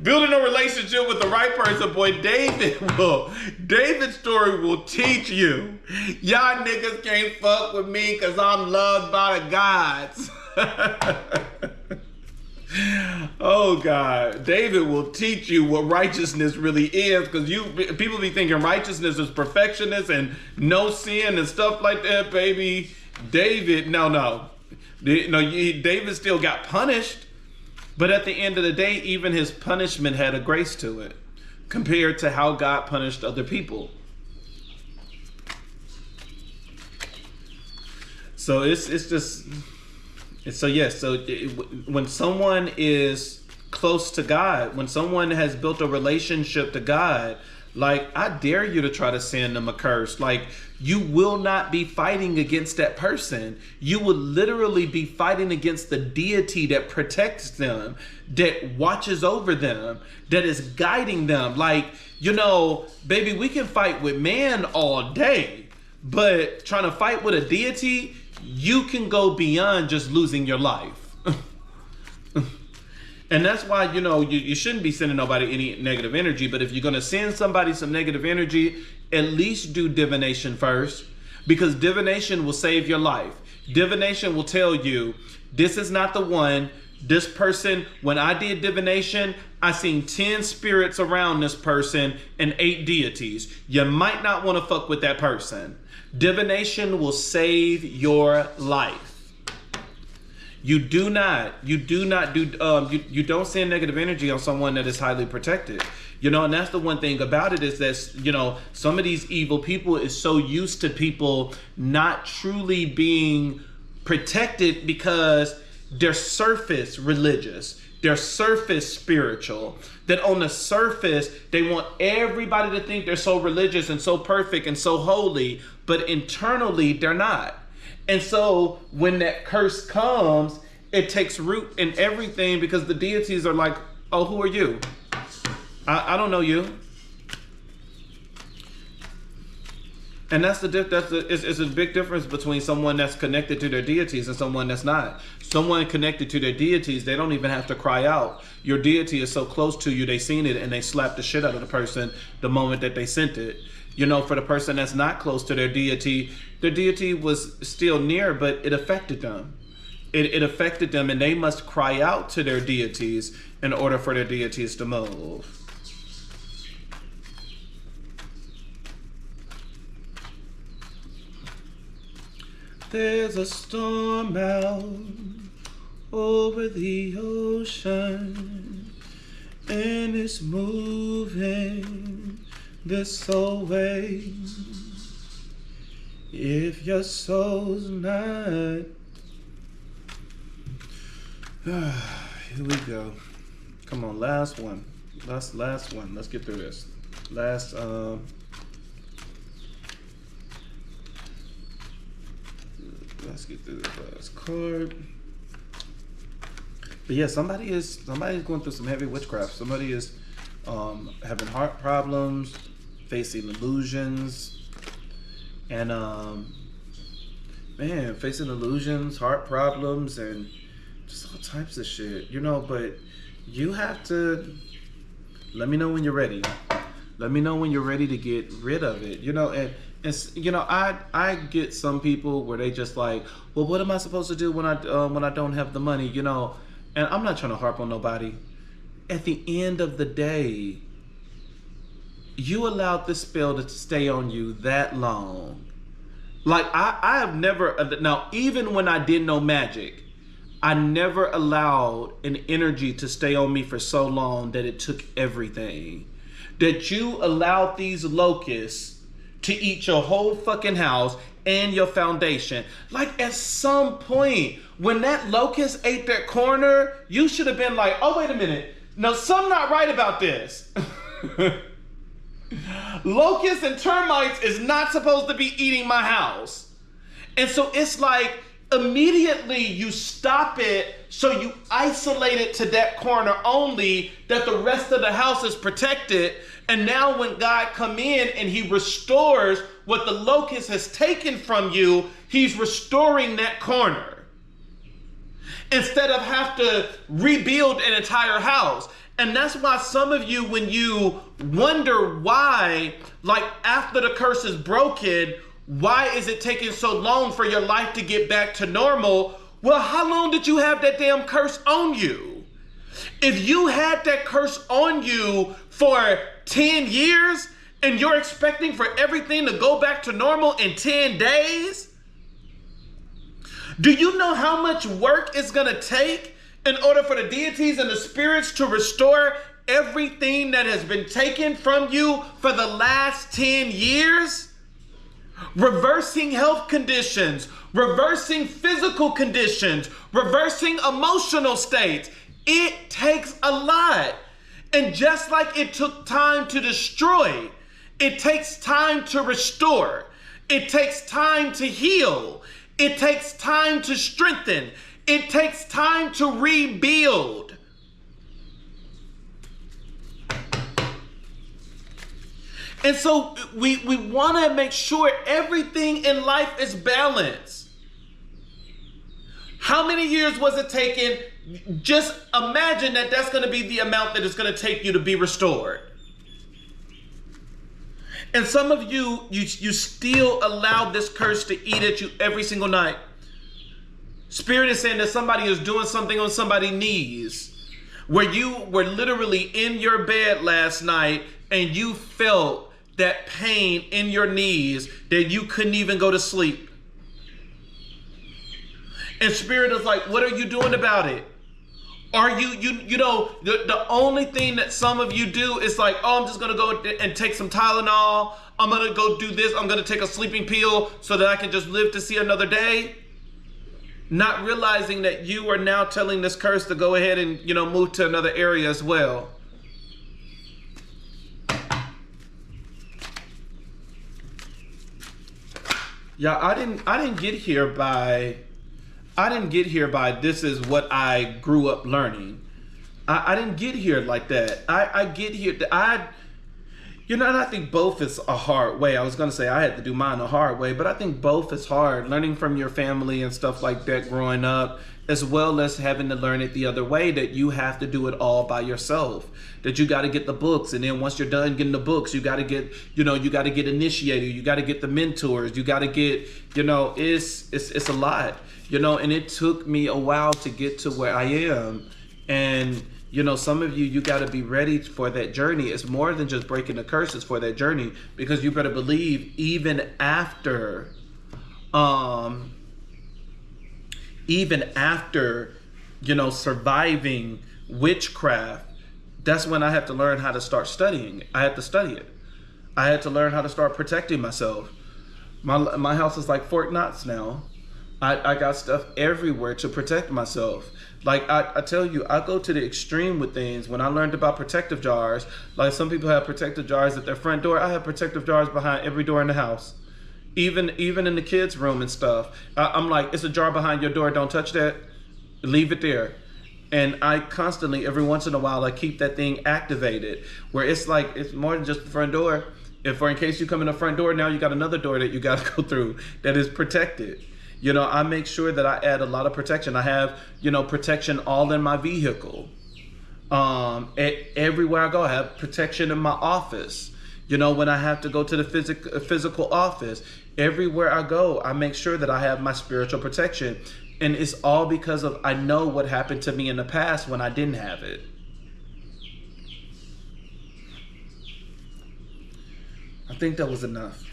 Building a relationship with the right person, boy, David's story will teach you. Y'all niggas can't fuck with me because I'm loved by the gods. Oh God, David will teach you what righteousness really is, because people be thinking righteousness is perfectionist and no sin and stuff like that, baby. David still got punished, but at the end of the day, even his punishment had a grace to it compared to how God punished other people. So when someone is close to God, when someone has built a relationship to God, like, I dare you to try to send them a curse. Like, you will not be fighting against that person. You will literally be fighting against the deity that protects them, that watches over them, that is guiding them. Like, you know, baby, we can fight with man all day, but trying to fight with a deity, you can go beyond just losing your life. And that's why, you know, you shouldn't be sending nobody any negative energy. But if you're going to send somebody some negative energy, at least do divination first, because divination will save your life. Divination will tell you, this is not the one. This person, when I did divination, I seen 10 spirits around this person and 8 deities. You might not want to fuck with that person. Divination will save your life. You don't send negative energy on someone that is highly protected. You know, and that's the one thing about it, is that, you know, some of these evil people is so used to people not truly being protected because they're surface religious. They're surface spiritual. That on the surface, they want everybody to think they're so religious and so perfect and so holy, but internally they're not. And so when that curse comes, it takes root in everything, because the deities are like, oh, who are you? I don't know you. And it's a big difference between someone that's connected to their deities and someone that's not. Someone connected to their deities, they don't even have to cry out. Your deity is so close to you, they seen it and they slapped the shit out of the person the moment that they sent it. You know, for the person that's not close to their deity was still near, but it affected them. It affected them, and they must cry out to their deities in order for their deities to move. There's a storm out over the ocean, and it's moving this way. If your soul's not... Here we go. Come on, last one. Last one. Let's get through this. Let's get through this last card. But yeah, somebody's going through some heavy witchcraft. Somebody is having heart problems, facing illusions, and facing illusions, heart problems, and just all types of shit, you know. But you have to let me know when you're ready. Let me know when you're ready to get rid of it, you know. And you know, I get some people where they just like, well, what am I supposed to do when I don't have the money, you know? And I'm not trying to harp on nobody. At the end of the day, you allowed this spell to stay on you that long. Like I have never, now even when I did know magic, I never allowed an energy to stay on me for so long that it took everything. That you allowed these locusts to eat your whole fucking house and your foundation. Like at some point, when that locust ate that corner, you should have been like, oh, wait a minute. No, something not right about this. Locusts and termites is not supposed to be eating my house. And so it's like, immediately you stop it, so you isolate it to that corner only, that the rest of the house is protected. And now when God come in and he restores what the locust has taken from you, he's restoring that corner. Instead of have to rebuild an entire house. And that's why some of you, when you wonder why, like after the curse is broken, why is it taking so long for your life to get back to normal? Well, how long did you have that damn curse on you? If you had that curse on you for 10 years and you're expecting for everything to go back to normal in 10 days, do you know how much work it's gonna take in order for the deities and the spirits to restore everything that has been taken from you for the last 10 years? Reversing health conditions, reversing physical conditions, reversing emotional states. It takes a lot. And just like it took time to destroy, it takes time to restore. It takes time to heal. It takes time to strengthen. It takes time to rebuild. And so we want to make sure everything in life is balanced. How many years was it taken? Just imagine that that's going to be the amount that it's going to take you to be restored. And some of you still allow this curse to eat at you every single night. Spirit is saying that somebody is doing something on somebody's knees, where you were literally in your bed last night and you felt that pain in your knees that you couldn't even go to sleep. And Spirit is like, what are you doing about it? Are you know, the only thing that some of you do is like, oh, I'm just going to go and take some Tylenol. I'm going to go do this. I'm going to take a sleeping pill so that I can just live to see another day. Not realizing that you are now telling this curse to go ahead and, you know, move to another area as well. Yeah, I didn't get here by this is what I grew up learning. I didn't get here like that. I get here, you know, and I think both is a hard way. I was going to say I had to do mine the hard way, but I think both is hard. Learning from your family and stuff like that growing up, as well as having to learn it the other way, that you have to do it all by yourself. That you got to get the books, and then once you're done getting the books, you got to get, you know, you got to get initiated, you got to get the mentors, you got to get, you know, it's a lot, you know, and it took me a while to get to where I am. And you know, some of you got to be ready for that journey. It's more than just breaking the curses for that journey, because you better believe even after even after, surviving witchcraft, that's when I had to learn how to start studying. I had to study it. I had to learn how to start protecting myself. My house is like Fort Knox now. I got stuff everywhere to protect myself. Like I tell you, I go to the extreme with things. When I learned about protective jars, like some people have protective jars at their front door, I have protective jars behind every door in the house. Even in the kids' room and stuff. I'm like, it's a jar behind your door, don't touch that. Leave it there. And I constantly, every once in a while, I keep that thing activated, where it's like, it's more than just the front door. In case you come in the front door, now you got another door that you got to go through that is protected. I make sure that I add a lot of protection. I have, protection all in my vehicle. Everywhere I go, I have protection in my office. When I have to go to the physical office, everywhere I go, I make sure that I have my spiritual protection. And it's all because of, I know what happened to me in the past when I didn't have it. I think that was enough.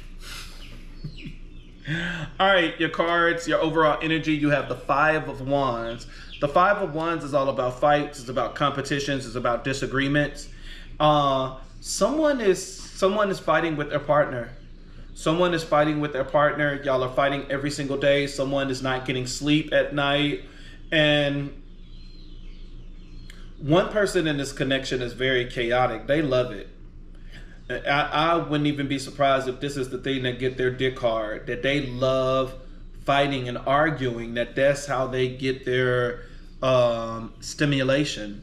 All right, your cards, your overall energy, you have the Five of Wands. The Five of Wands is all about fights, it's about competitions, it's about disagreements. Someone is fighting with their partner. Someone is fighting with their partner. Y'all are fighting every single day. Someone is not getting sleep at night. And one person in this connection is very chaotic. They love it. I wouldn't even be surprised if this is the thing that get their dick hard, that they love fighting and arguing, that's how they get their stimulation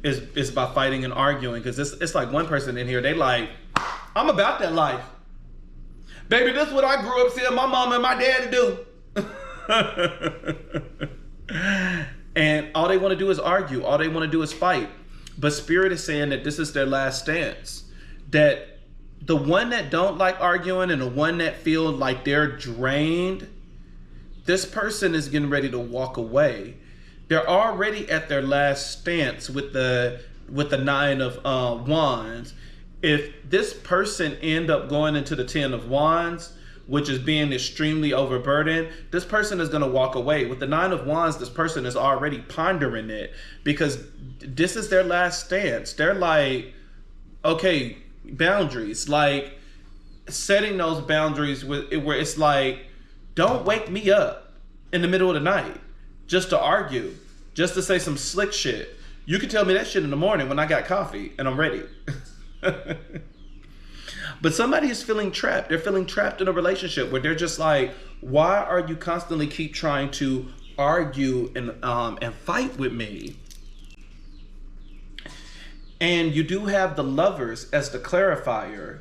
is by fighting and arguing. Because it's like one person in here, they like, I'm about that life. Baby, this is what I grew up seeing my mom and my dad do. And all they want to do is argue. All they want to do is fight. But Spirit is saying that this is their last stance. That the one that don't like arguing and the one that feel like they're drained, this person is getting ready to walk away. They're already at their last stance with the Nine of Wands. If this person end up going into the Ten of Wands, which is being extremely overburdened, this person is going to walk away. With the Nine of Wands, this person is already pondering it because this is their last stance. They're like, okay, boundaries, like setting those boundaries where it's like, don't wake me up in the middle of the night just to argue, just to say some slick shit. You can tell me that shit in the morning when I got coffee and I'm ready. But somebody is feeling trapped. They're feeling trapped in a relationship where they're just like, why are you constantly keep trying to argue and fight with me? And you do have the Lovers as the clarifier.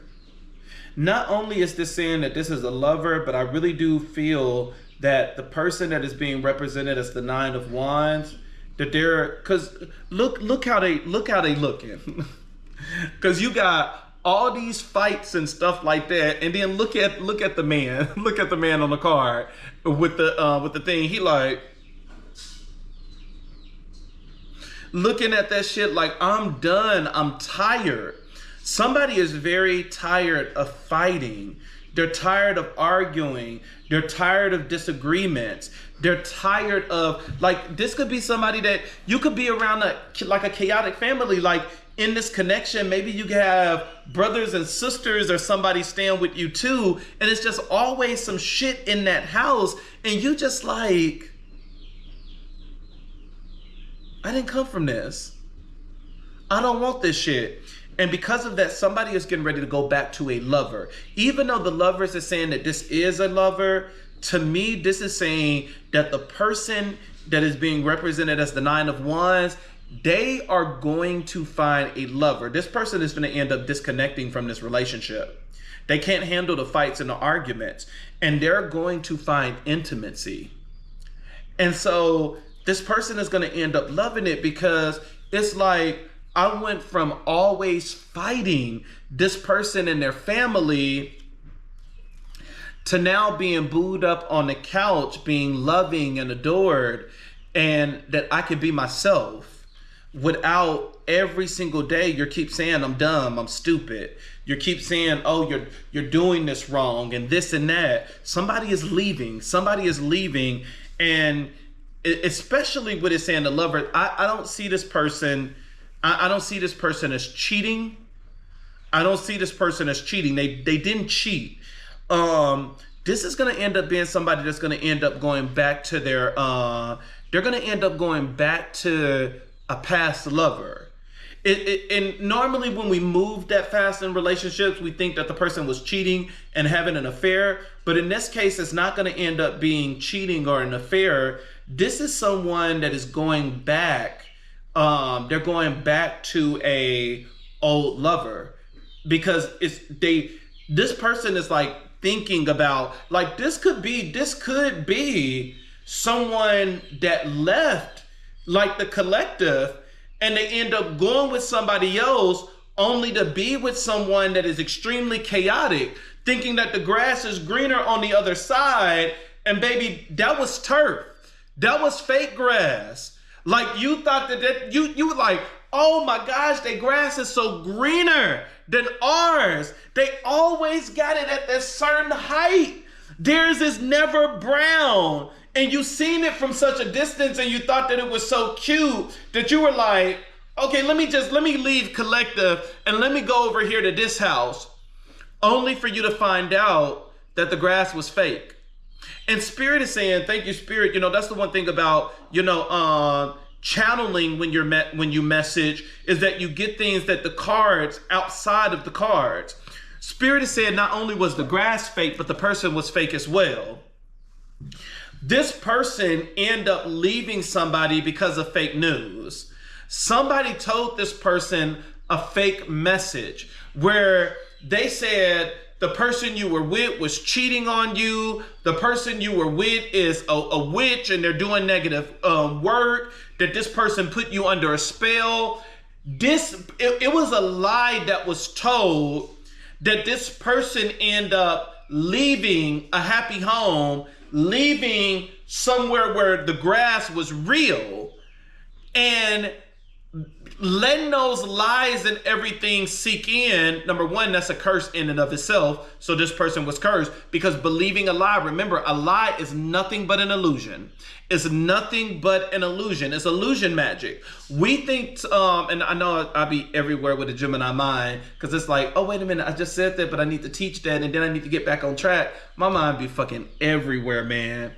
Not only is this saying that this is a lover, but I really do feel that the person that is being represented as the Nine of Wands, that they're, because look how they looking. Because you got all these fights and stuff like that, and then look at the man. Look at the man on the card with the thing. He like looking at that shit like, I'm done. I'm tired. Somebody is very tired of fighting. They're tired of arguing. They're tired of disagreements. They're tired of, like, this could be somebody that you could be around like a chaotic family. Like in this connection, maybe you have brothers and sisters or somebody staying with you too. And it's just always some shit in that house. And you just like, I didn't come from this. I don't want this shit. And because of that, somebody is getting ready to go back to a lover. Even though the Lovers is saying that this is a lover, to me, this is saying that the person that is being represented as the Nine of Wands, they are going to find a lover. This person is going to end up disconnecting from this relationship. They can't handle the fights and the arguments. And they're going to find intimacy. And so this person is going to end up loving it because it's like, I went from always fighting this person and their family to now being booed up on the couch, being loving and adored, and that I could be myself without every single day you keep saying I'm dumb, I'm stupid. You keep saying, oh, you're doing this wrong and this and that. Somebody is leaving. And especially with it saying the lover, I don't see this person, I don't see this person as cheating. I don't see this person as cheating. They didn't cheat. This is going to end up being somebody that's going to end up going back to their, they're going to end up going back to a past lover. And normally when we move that fast in relationships, we think that the person was cheating and having an affair. But in this case, it's not going to end up being cheating or an affair. This is someone that is going back. They're going back to a old lover, because this person is like thinking about, like, this could be someone that left like the collective, and they end up going with somebody else only to be with someone that is extremely chaotic, thinking that the grass is greener on the other side. And baby, that was turf. That was fake grass. Like, you thought that you were like, oh my gosh, their grass is so greener than ours. They always got it at this certain height. Theirs is never brown. And you seen it from such a distance and you thought that it was so cute that you were like, okay, let me leave collective and let me go over here to this house, only for you to find out that the grass was fake. And Spirit is saying, thank you, Spirit. You know, that's the one thing about, channeling when you message, is that you get things that the cards outside of the cards. Spirit is saying not only was the grass fake, but the person was fake as well. This person ended up leaving somebody because of fake news. Somebody told this person a fake message where they said the person you were with was cheating on you. The person you were with is a witch and they're doing negative work, that this person put you under a spell. It was a lie that was told, that this person ended up leaving a happy home, leaving somewhere where the grass was real, and letting those lies and everything seek in. Number one, that's a curse in and of itself. So this person was cursed because believing a lie. Remember, a lie is nothing but an illusion. It's nothing but an illusion. It's illusion magic. We think, and I know I'll be everywhere with a Gemini mind, because it's like, oh, wait a minute, I just said that, but I need to teach that, and then I need to get back on track. My mind be fucking everywhere, man.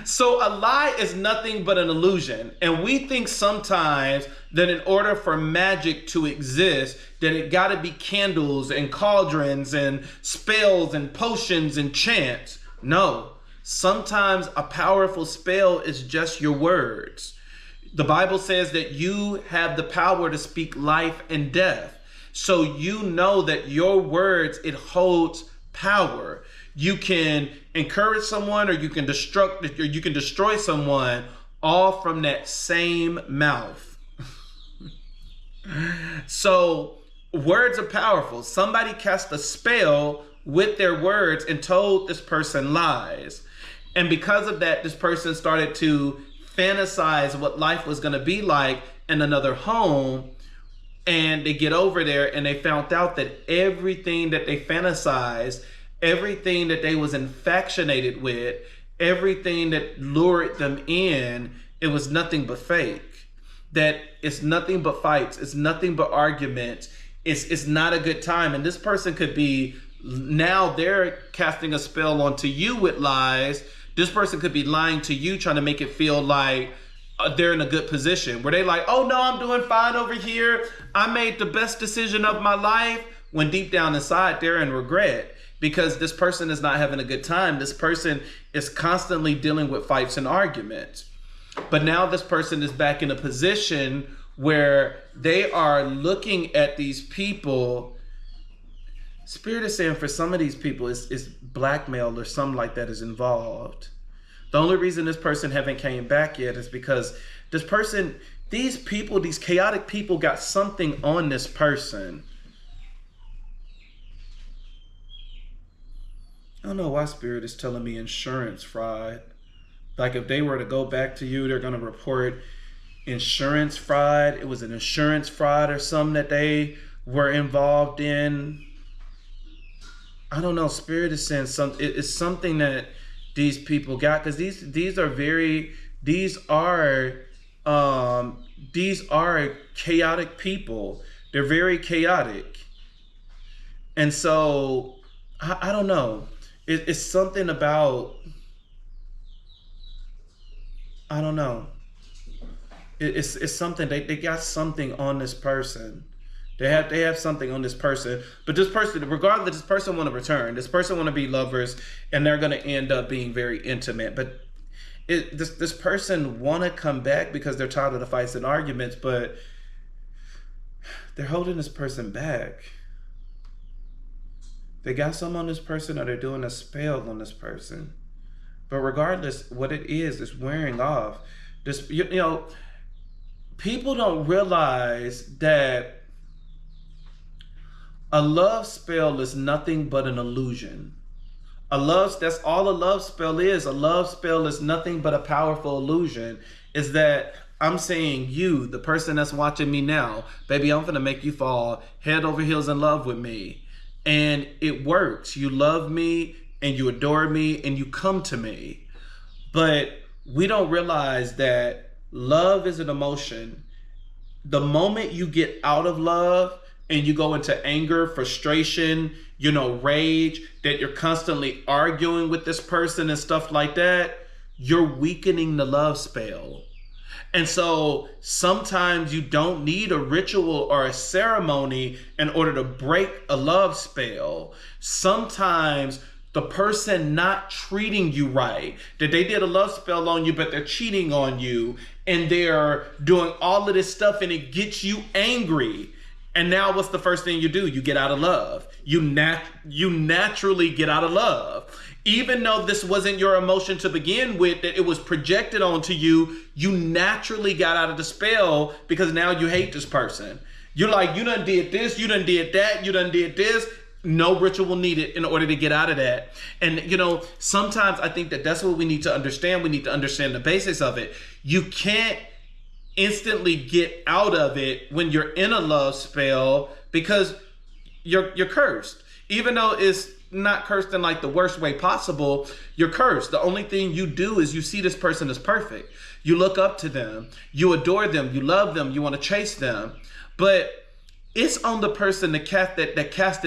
So a lie is nothing but an illusion. And we think sometimes that in order for magic to exist, that it got to be candles and cauldrons and spells and potions and chants. No, sometimes a powerful spell is just your words. The Bible says that you have the power to speak life and death. So you know that your words, it holds power. You can encourage someone, or you can destroy someone, all from that same mouth. So words are powerful. Somebody cast a spell with their words and told this person lies. And because of that, this person started to fantasize what life was going to be like in another home. And they get over there and they found out that everything that they fantasized, everything that they was infatuated with, everything that lured them in, it was nothing but fake. That it's nothing but fights. It's nothing but arguments. It's not a good time. And this person could be, now they're casting a spell onto you with lies. This person could be lying to you, trying to make it feel like they're in a good position, where they like, oh no, I'm doing fine over here. I made the best decision of my life, when deep down inside they're in regret. Because this person is not having a good time. This person is constantly dealing with fights and arguments. But now this person is back in a position where they are looking at these people. Spirit is saying for some of these people, it's blackmail or something like that is involved. The only reason this person haven't came back yet is because this person, these people, these chaotic people got something on this person. I don't know why Spirit is telling me insurance fraud. Like if they were to go back to you, they're going to report insurance fraud. It was an insurance fraud or something that they were involved in. I don't know. Spirit is saying something. It's something that these people got, because these are chaotic people. They're very chaotic. And so I don't know. It's something about, I don't know. It's something, they got something on this person. They have something on this person. But this person, regardless, this person want to return. This person want to be lovers, and they're going to end up being very intimate. But this person want to come back because they're tired of the fights and arguments, but they're holding this person back. They got something on this person, or they're doing a spell on this person. But regardless what it is, it's wearing off. This, you know, people don't realize that a love spell is nothing but an illusion. That's all a love spell is. A love spell is nothing but a powerful illusion. Is that I'm saying, you, the person that's watching me now, baby, I'm gonna make you fall head over heels in love with me. And it works. You love me and you adore me and you come to me. But we don't realize that love is an emotion. The moment you get out of love and you go into anger, frustration, rage, that you're constantly arguing with this person and stuff like that, you're weakening the love spell. And so sometimes you don't need a ritual or a ceremony in order to break a love spell. Sometimes the person not treating you right, that they did a love spell on you, but they're cheating on you, and they're doing all of this stuff, and it gets you angry. And now what's the first thing you do? You get out of love. You naturally get out of love. Even though this wasn't your emotion to begin with, that it was projected onto you, you naturally got out of the spell because now you hate this person. You're like, you done did this, you done did that, you done did this. No ritual needed in order to get out of that. And, sometimes I think that that's what we need to understand. We need to understand the basics of it. You can't instantly get out of it when you're in a love spell because you're cursed. Even though it's not cursed in like the worst way possible, you're cursed. The only thing you do is you see this person as perfect. You look up to them, you adore them, you love them, you want to chase them. But it's on the person that casted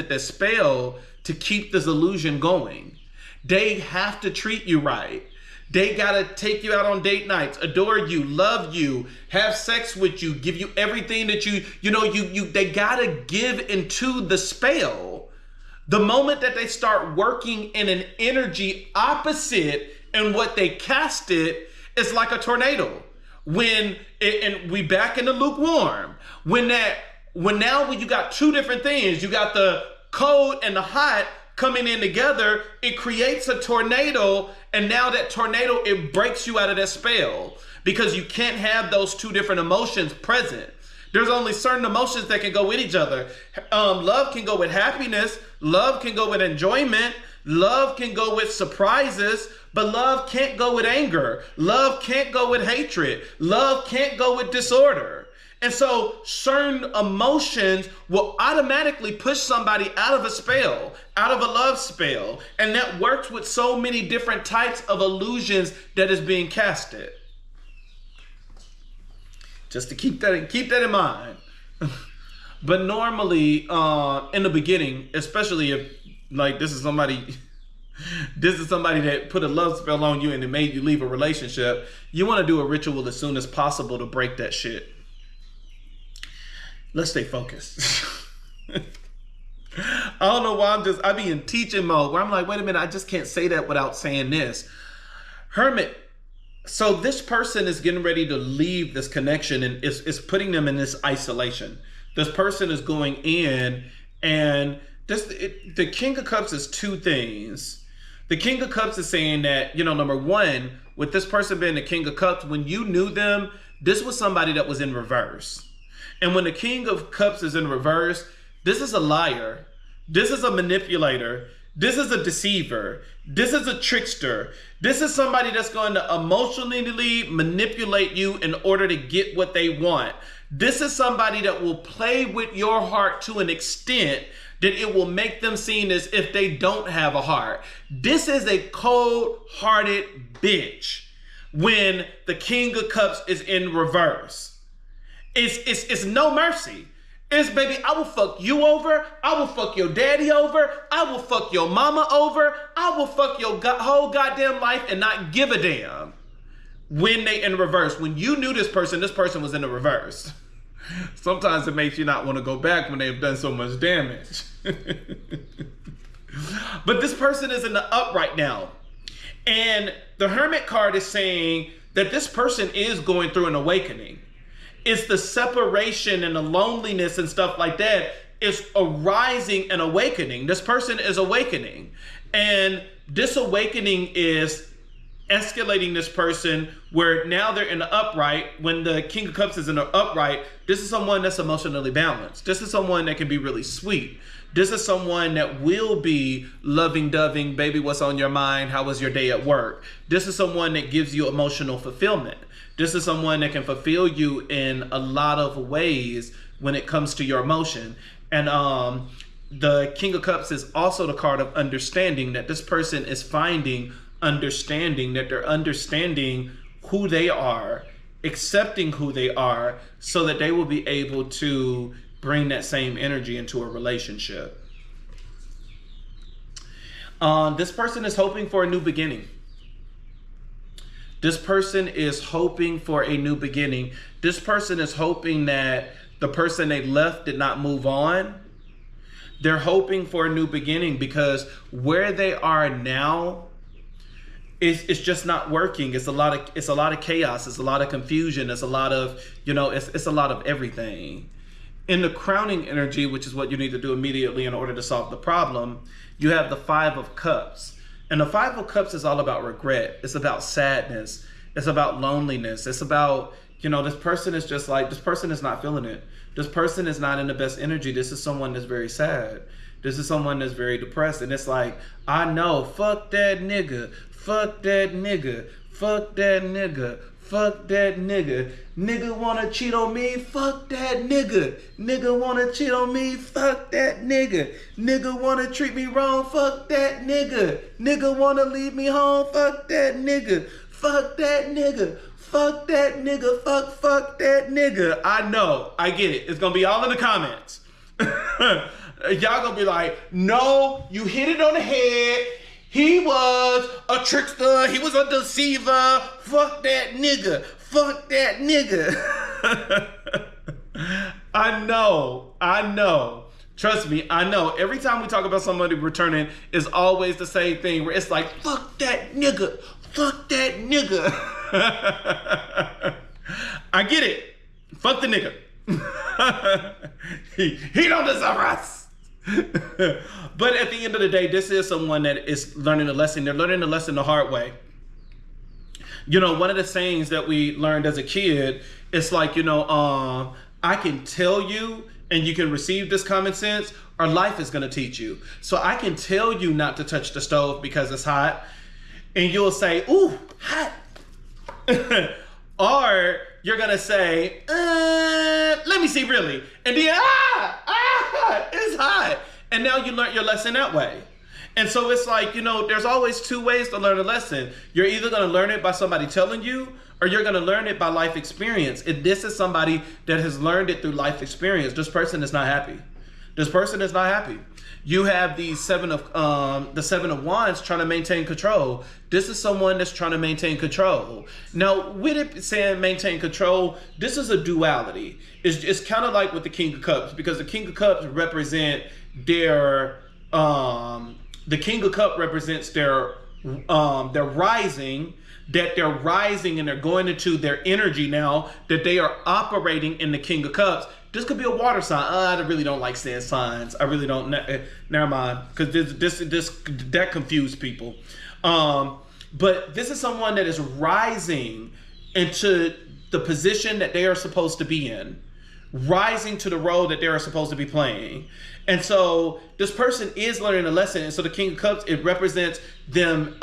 that spell to keep this illusion going. They have to treat you right. They gotta take you out on date nights, adore you, love you, have sex with you, give you everything that they gotta give into the spell. The moment that they start working in an energy opposite in what they casted, it's like a tornado. And we back in the lukewarm. When you got two different things, you got the cold and the hot coming in together, it creates a tornado, and now that tornado, it breaks you out of that spell because you can't have those two different emotions present. There's only certain emotions that can go with each other. Love can go with happiness, love can go with enjoyment, love can go with surprises, but love can't go with anger. Love can't go with hatred. Love can't go with disorder. And so certain emotions will automatically push somebody out of a spell, out of a love spell. And that works with so many different types of illusions that is being casted. Just to keep that in mind. But normally, in the beginning, especially if like this is somebody that put a love spell on you and it made you leave a relationship, you want to do a ritual as soon as possible to break that shit. Let's stay focused. I don't know why I be in teaching mode where I'm like, wait a minute, I just can't say that without saying this. Hermit. So this person is getting ready to leave this connection and is putting them in this isolation. This person is going in, and the King of Cups is two things. The King of Cups is saying that, number one, with this person being the King of Cups, when you knew them, this was somebody that was in reverse. And when the King of Cups is in reverse, this is a liar. This is a manipulator. This is a deceiver. This is a trickster. This is somebody that's going to emotionally manipulate you in order to get what they want. This is somebody that will play with your heart to an extent that it will make them seen as if they don't have a heart. This is a cold-hearted bitch when the King of Cups is in reverse. It's no mercy. It's, baby, I will fuck you over. I will fuck your daddy over. I will fuck your mama over. I will fuck your whole goddamn life and not give a damn. When they in reverse. When you knew this person was in the reverse. Sometimes it makes you not want to go back when they've done so much damage. But this person is in the upright now. And the Hermit card is saying that this person is going through an awakening. It's the separation and the loneliness and stuff like that is arising and awakening. This person is awakening. And this awakening is escalating this person where now they're in the upright. When the King of Cups is in the upright, this is someone that's emotionally balanced. This is someone that can be really sweet. This is someone that will be loving-doving, baby, what's on your mind? How was your day at work? This is someone that gives you emotional fulfillment. This is someone that can fulfill you in a lot of ways when it comes to your emotion. And the King of Cups is also the card of understanding, that this person is finding understanding, that they're understanding who they are, accepting who they are, so that they will be able to bring that same energy into a relationship. This person is hoping for a new beginning. This person is hoping for a new beginning. This person is hoping that the person they left did not move on. They're hoping for a new beginning because where they are now, it's just not working. It's a lot of chaos. It's a lot of confusion. It's a lot of, it's a lot of everything. In the crowning energy, which is what you need to do immediately in order to solve the problem, you have the Five of Cups. And the Five of Cups is all about regret. It's about sadness. It's about loneliness. It's about, this person is just like, this person is not feeling it. This person is not in the best energy. This is someone that's very sad. This is someone that's very depressed. And it's like, I know, fuck that nigga. Fuck that nigga. Fuck that nigga. Fuck that nigga. Nigga wanna cheat on me? Fuck that nigga. Nigga wanna cheat on me? Fuck that nigga. Nigga wanna treat me wrong? Fuck that nigga. Nigga wanna leave me home? Fuck that nigga. Fuck that nigga. Fuck that nigga. Fuck that nigga. I know. I get it. It's gonna be all in the comments. Y'all gonna be like, no, you hit it on the head. He was a trickster. He was a deceiver. Fuck that nigga. Fuck that nigga. I know. Trust me, I know. Every time we talk about somebody returning, it's always the same thing where it's like, fuck that nigga. Fuck that nigga. I get it. Fuck the nigga. He don't deserve us. But at the end of the day, this is someone that is learning a lesson. They're learning the lesson the hard way. One of the sayings that we learned as a kid, it's like, I can tell you and you can receive this common sense, or life is going to teach you. So I can tell you not to touch the stove because it's hot, and you'll say, ooh, hot. Or you're going to say, let me see really. And then, it's hot. And now you learned your lesson that way. And so it's like, there's always two ways to learn a lesson. You're either going to learn it by somebody telling you, or you're going to learn it by life experience. And this is somebody that has learned it through life experience. This person is not happy. This person is not happy. You have the Seven of Wands trying to maintain control. This is someone that's trying to maintain control. Now, with it saying maintain control, this is a duality. It's kind of like with the King of Cups, because the King of Cups represent their the King of Cups represents their rising, that they're rising and they're going into their energy now, that they are operating in the King of Cups. This could be a water sign. I really don't like saying signs. I really don't. Never mind, because that confused people. But this is someone that is rising into the position that they are supposed to be in, rising to the role that they are supposed to be playing. And so this person is learning a lesson. And so the King of Cups, it represents them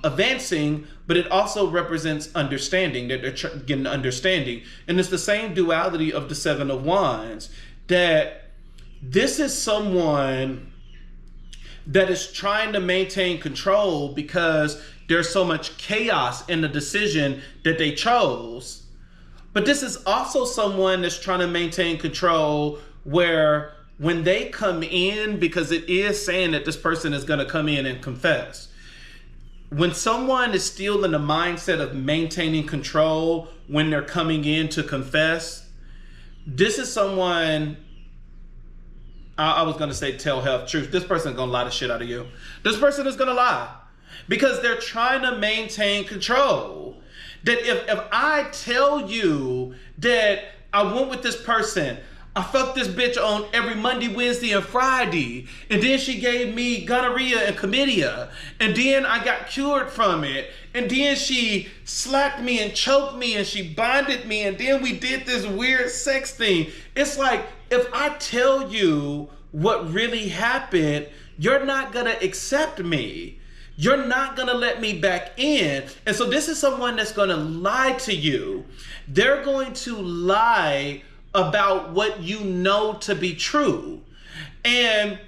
advancing, but it also represents understanding, that they're getting understanding. And it's the same duality of the Seven of Wands, that This is someone that is trying to maintain control because there's so much chaos in the decision that they chose. But this is also someone that's trying to maintain control where when they come in, because it is saying that this person is going to come in and confess. When someone is still in the mindset of maintaining control when they're coming in to confess, this is someone, I was going to say tell half truth. This person is going to lie the shit out of you. This person is going to lie because they're trying to maintain control. That if I tell you that I went with this person, I fucked this bitch on every Monday, Wednesday, and Friday, and then she gave me gonorrhea and chlamydia, and then I got cured from it, and then she slapped me and choked me, and she bonded me, and then we did this weird sex thing. It's like, if I tell you what really happened, you're not gonna accept me. You're not gonna let me back in. And so this is someone that's gonna lie to you. They're going to lie about what you know to be true. And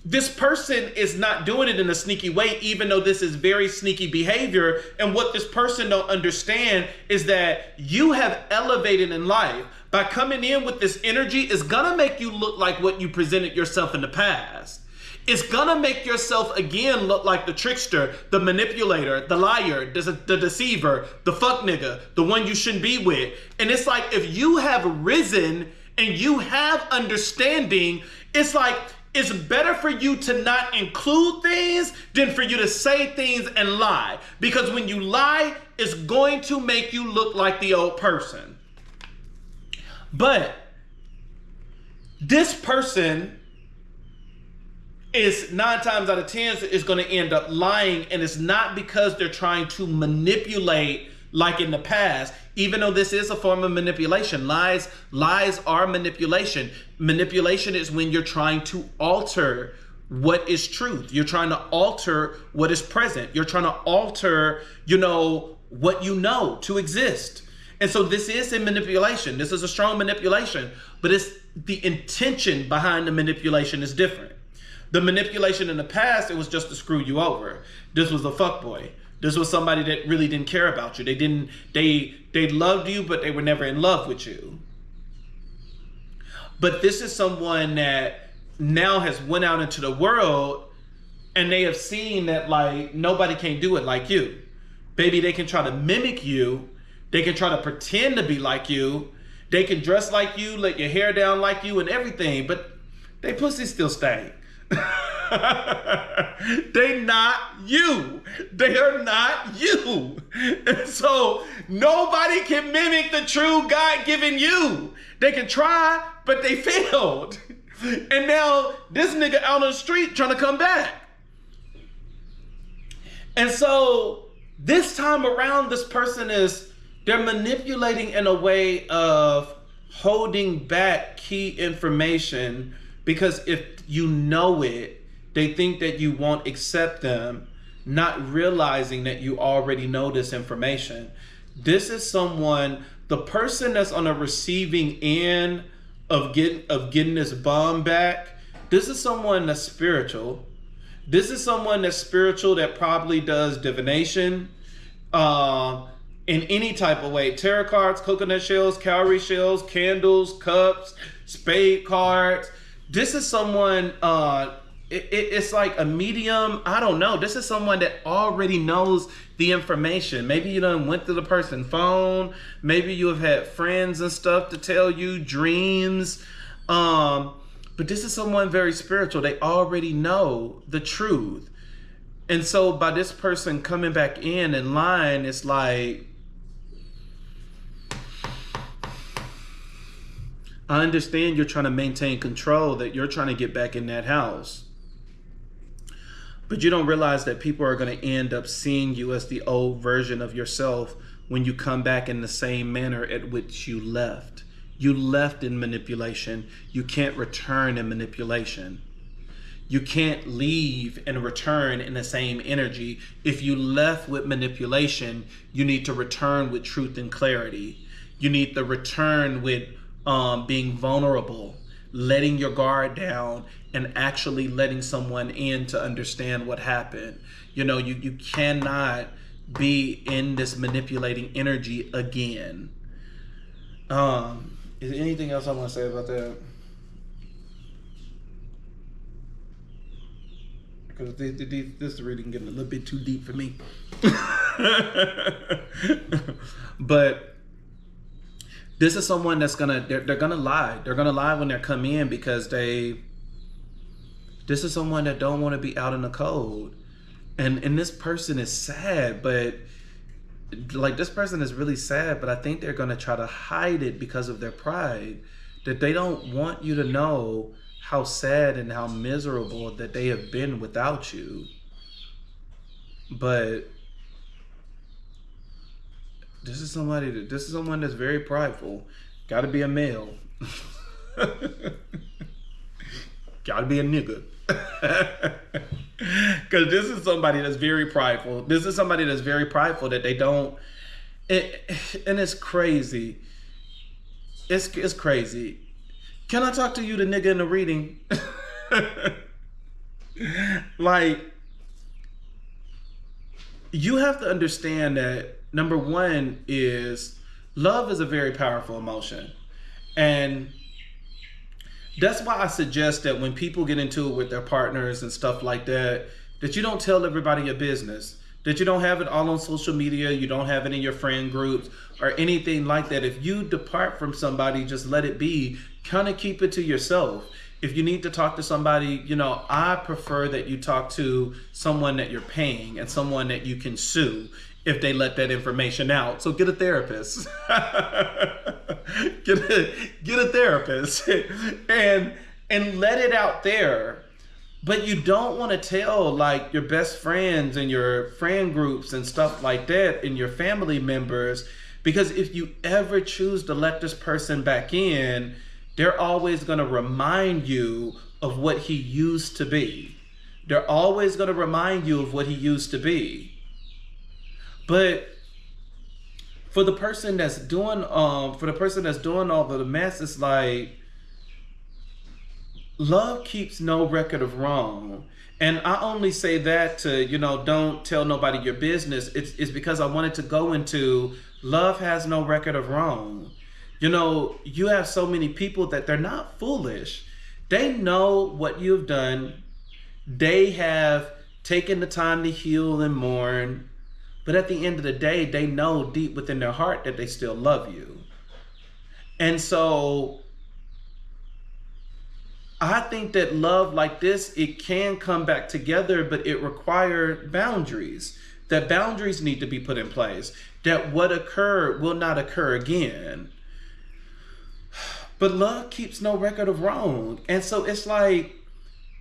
this person is not doing it in a sneaky way, even though this is very sneaky behavior. And what this person don't understand is that you have elevated in life. By coming in with this energy, it's gonna make you look like what you presented yourself in the past. It's gonna make yourself again look like the trickster, the manipulator, the liar, the deceiver, the fuck nigga, the one you shouldn't be with. And it's like, if you have risen and you have understanding, it's like, it's better for you to not include things than for you to say things and lie. Because when you lie, it's going to make you look like the old person. But this person is 9 times out of 10 is going to end up lying, and it's not because they're trying to manipulate like in the past, even though this is a form of manipulation. Lies are manipulation. Manipulation is when you're trying to alter what is truth. You're trying to alter what is present. You're trying to alter, what you know to exist. And so this is a manipulation. This is a strong manipulation, but it's the intention behind the manipulation is different. The manipulation in the past, it was just to screw you over. This was a fuckboy. This was somebody that really didn't care about you. They loved you, but they were never in love with you. But this is someone that now has went out into the world and they have seen that like nobody can do it like you. Baby, they can try to mimic you. They can try to pretend to be like you. They can dress like you, let your hair down like you and everything, but they pussy still stank. They not you. They are not you. And so nobody can mimic the true God-given you. They can try, but they failed. And now this nigga out on the street trying to come back. And so this time around, this person they're manipulating in a way of holding back key information, because if you know it, they think that you won't accept them, not realizing that you already know this information. This is someone, the person that's on the receiving end of getting this bomb back, this is someone that's spiritual. This is someone that's spiritual that probably does divination in any type of way. Tarot cards, coconut shells, cowrie shells, candles, cups, spade cards. This is someone, it's like a medium. I don't know. This is someone that already knows the information. Maybe you done went to the person's phone. Maybe you have had friends and stuff to tell you, dreams. But this is someone very spiritual. They already know the truth. And so by this person coming back in line, it's like, I understand you're trying to maintain control, that you're trying to get back in that house. But you don't realize that people are going to end up seeing you as the old version of yourself when you come back in the same manner at which you left. You left in manipulation. You can't return in manipulation. You can't leave and return in the same energy. If you left with manipulation, you need to return with truth and clarity. You need to return with being vulnerable, letting your guard down and actually letting someone in to understand what happened. You cannot be in this manipulating energy again. Is there anything else I want to say about that? Because this reading getting a little bit too deep for me. But this is someone that's they're gonna lie. They're gonna lie when they come in because this is someone that don't want to be out in the cold. And this person is sad, but this person is really sad, but I think they're gonna try to hide it because of their pride. That they don't want you to know how sad and how miserable that they have been without you. But this is someone that's very prideful. Gotta be a male. Gotta be a nigga. Because this is somebody that's very prideful. This is somebody that's very prideful that they don't. And it's crazy. It's crazy. Can I talk to you, the nigga in the reading? You have to understand that number one is love is a very powerful emotion. And that's why I suggest that when people get into it with their partners and stuff like that, that you don't tell everybody your business, that you don't have it all on social media, you don't have it in your friend groups or anything like that. If you depart from somebody, just let it be. Kind of keep it to yourself. If you need to talk to somebody, I prefer that you talk to someone that you're paying and someone that you can sue if they let that information out. So get a therapist. Get a therapist and let it out there. But you don't want to tell your best friends and your friend groups and stuff like that and your family members, because if you ever choose to let this person back in, they're always going to remind you of what he used to be. They're always going to remind you of what he used to be. But for the person that's doing all of the mess, it's love keeps no record of wrong. And I only say that to, don't tell nobody your business. It's because I wanted to go into love has no record of wrong. You have so many people that they're not foolish. They know what you've done. They have taken the time to heal and mourn. But at the end of the day, they know deep within their heart that they still love you. And so I think that love like this, it can come back together, but it requires boundaries. That boundaries need to be put in place. That what occurred will not occur again. But love keeps no record of wrong. And so it's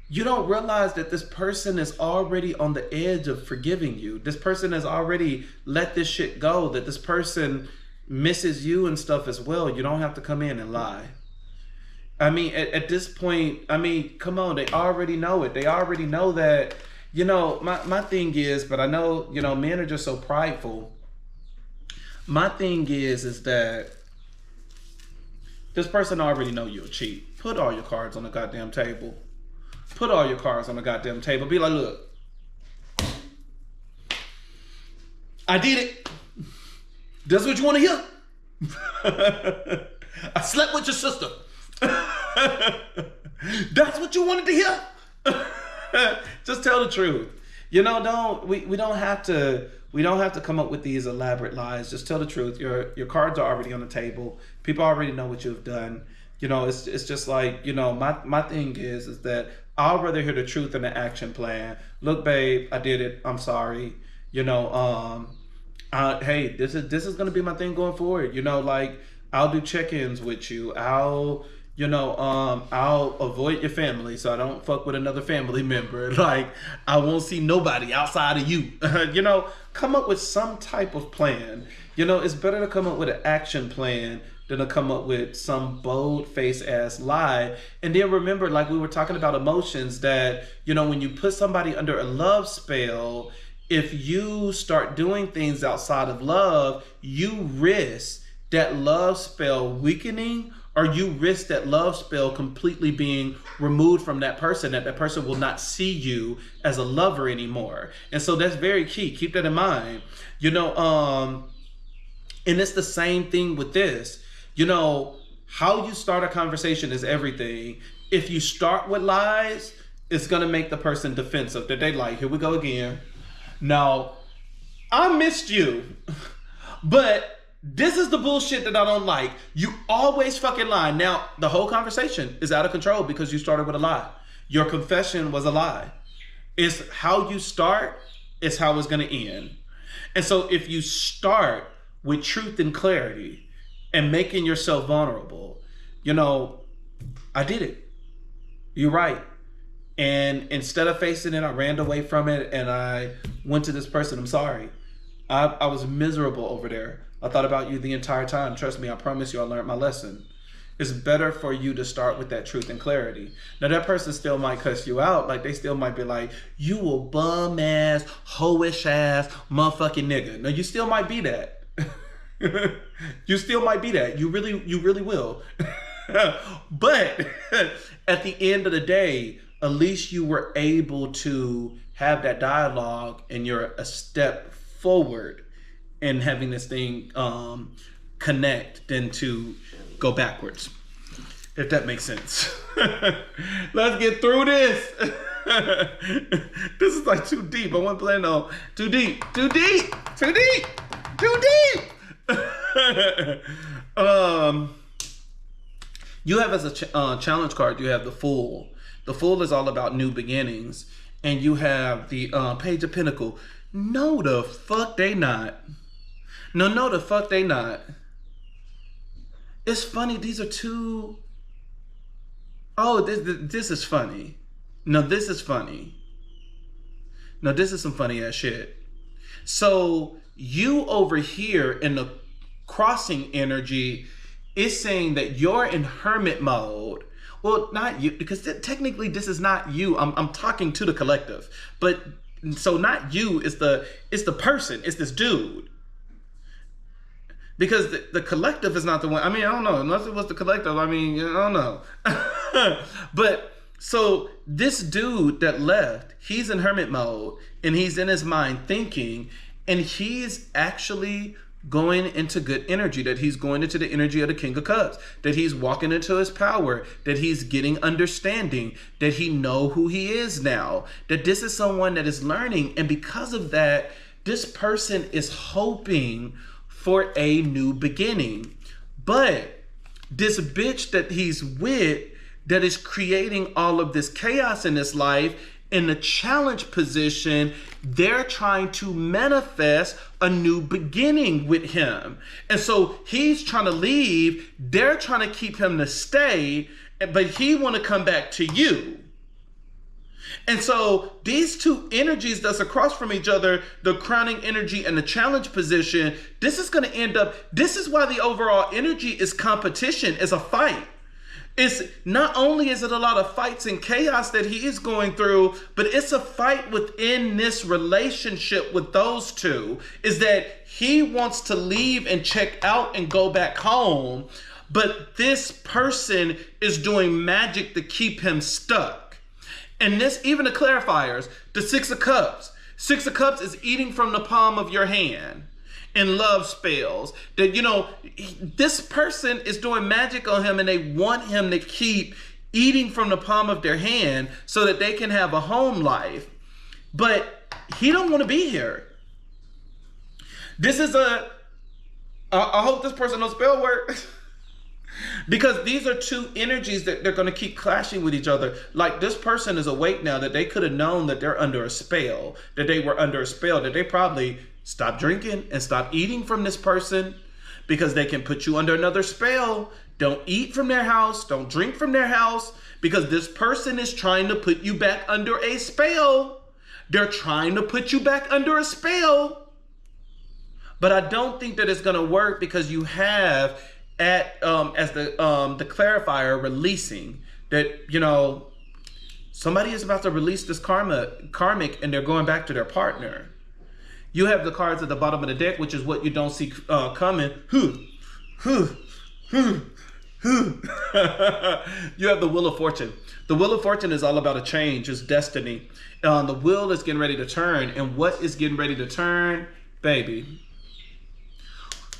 you don't realize that this person is already on the edge of forgiving you. This person has already let this shit go, that this person misses you and stuff as well. You don't have to come in and lie. I mean, at this point, come on, they already know it. They already know that, my thing is, but I know, men are just so prideful. My thing is that this person already know you'll cheat. Put all your cards on the goddamn table. Put all your cards on the goddamn table. Be like, look, I did it. That's what you want to hear? I slept with your sister. That's what you wanted to hear? Just tell the truth. We don't have to come up with these elaborate lies. Just tell the truth. Your cards are already on the table. People already know what you've done. It's just my thing is that I'd rather hear the truth than the action plan. Look, babe, I did it. I'm sorry. Hey, this is gonna be my thing going forward. I'll do check-ins with you. I'll avoid your family so I don't fuck with another family member. I won't see nobody outside of you. Come up with some type of plan. It's better to come up with an action plan than to come up with some bold-faced ass lie. And then remember, we were talking about emotions, that, when you put somebody under a love spell, if you start doing things outside of love, you risk that love spell weakening or you risk that love spell completely being removed from that person, that person will not see you as a lover anymore. And so that's very key. Keep that in mind. And it's the same thing with this. How you start a conversation is everything. If you start with lies, it's going to make the person defensive. That they like, here we go again. Now, I missed you, but this is the bullshit that I don't like. You always fucking lie. Now, the whole conversation is out of control because you started with a lie. Your confession was a lie. It's how you start is how it's going to end. And so if you start with truth and clarity and making yourself vulnerable, I did it. You're right. And instead of facing it, I ran away from it and I went to this person. I'm sorry. I was miserable over there. I thought about you the entire time. Trust me, I promise you I learned my lesson. It's better for you to start with that truth and clarity. Now that person still might cuss you out. Like they still might be like, you a bum ass, hoish ass, motherfucking nigga. No, you still might be that. You still might be that. You really will. But at the end of the day, at least you were able to have that dialogue and you're a step forward in having this thing connect than to go backwards, if that makes sense. Let's get through this. This is like too deep. I wasn't planning on too deep. You have as a challenge card, you have the Fool. The Fool is all about new beginnings. And you have the Page of Pentacle. No, the fuck they not. No, the fuck they not. It's funny. These are two. Oh, this is funny. No, this is funny. No, this is some funny ass shit. So you over here in the crossing energy is saying that you're in hermit mode. Well, not you, because technically this is not you. I'm talking to the collective, but so not you. It's the person. It's this dude. Because the collective is not the one. I mean, I don't know. Unless it was the collective, I mean, I don't know. But so this dude that left, he's in hermit mode and he's in his mind thinking, and he's actually going into good energy, that he's going into the energy of the King of Cups, that he's walking into his power, that he's getting understanding, that he know who he is now, that this is someone that is learning. And because of that, this person is hoping for a new beginning. But this bitch that he's with, that is creating all of this chaos in his life, in the challenge position, they're trying to manifest a new beginning with him. And so he's trying to leave, they're trying to keep him to stay, but he want to come back to you. And so these two energies that's across from each other, the crowning energy and the challenge position, this is going to end up, this is why the overall energy is competition, is a fight. It's not only is it a lot of fights and chaos that he is going through, but it's a fight within this relationship with those two, is that he wants to leave and check out and go back home, but this person is doing magic to keep him stuck. And this, even the clarifiers, the Six of Cups. Six of Cups is eating from the palm of your hand. And love spells that, this person is doing magic on him and they want him to keep eating from the palm of their hand so that they can have a home life. But he don't want to be here. This is I hope this person knows spell work. Because these are two energies that they're going to keep clashing with each other. Like, this person is awake now, that they could have known that they're under a spell, that they were under a spell, that they probably stop drinking and stop eating from this person because they can put you under another spell. Don't eat from their house. Don't drink from their house because this person is trying to put you back under a spell. They're trying to put you back under a spell. But I don't think that it's going to work because you have as the clarifier releasing that, somebody is about to release this karmic and they're going back to their partner. You have the cards at the bottom of the deck, which is what you don't see coming. You have the Wheel of Fortune. The Wheel of Fortune is all about a change. It's destiny. The wheel is getting ready to turn. And what is getting ready to turn, baby?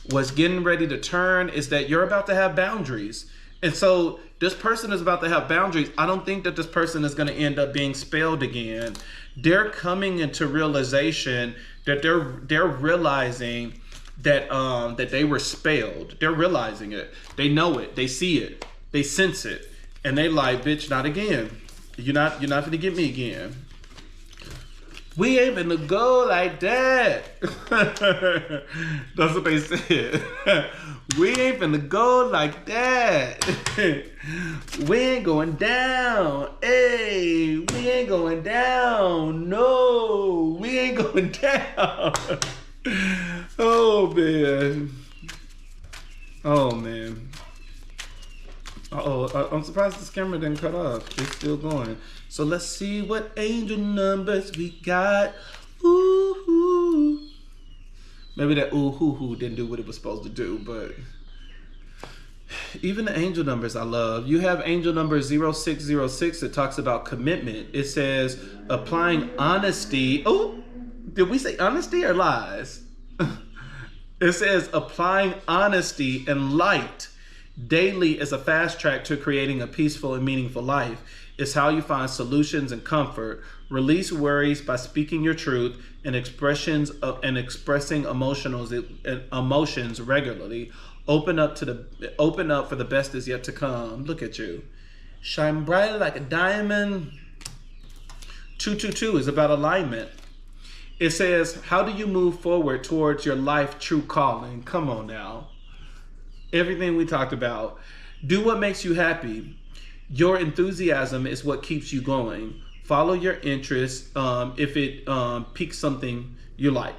What's getting ready to turn is that you're about to have boundaries. And so this person is about to have boundaries. I don't think that this person is going to end up being spelled again. They're coming into realization that they're realizing that that they were spelled. They're realizing it. They know it. They see it. They sense it. And they like, bitch, not again. You're not gonna get me again. We ain't gonna go like that. That's what they said. We ain't gonna go like that. We ain't going down. Hey, we ain't going down. No, we ain't going down. Oh, man. Oh, man. Uh-oh, I'm surprised this camera didn't cut off. It's still going. So let's see what angel numbers we got. Ooh-hoo. Maybe that ooh-hoo-hoo didn't do what it was supposed to do, but even the angel numbers I love. You have angel number 0606. It talks about commitment. It says applying honesty. Oh, did we say honesty or lies? It says applying honesty and light daily is a fast track to creating a peaceful and meaningful life. It's how you find solutions and comfort. Release worries by speaking your truth and expressions of, and expressing emotions regularly. Open up for the best is yet to come. Look at you. Shine bright like a diamond. 222 is about alignment. It says, how do you move forward towards your life true calling? Come on now. Everything we talked about. Do what makes you happy. Your enthusiasm is what keeps you going. Follow your interests if it piques something you like.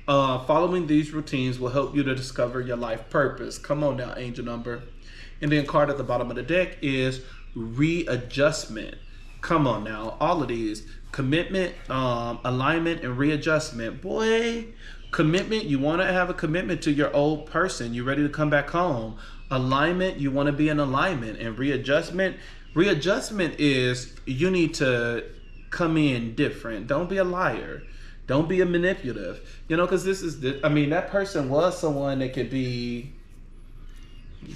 Following these routines will help you to discover your life purpose. Come on now, angel number. And then card at the bottom of the deck is readjustment. Come on now, all of these. Commitment, alignment, and readjustment. Boy, commitment, you want to have a commitment to your old person. You're ready to come back home. Alignment, you want to be in alignment. And readjustment is you need to come in different. Don't be a liar. Don't be a manipulative. You know, because that person was someone that could be,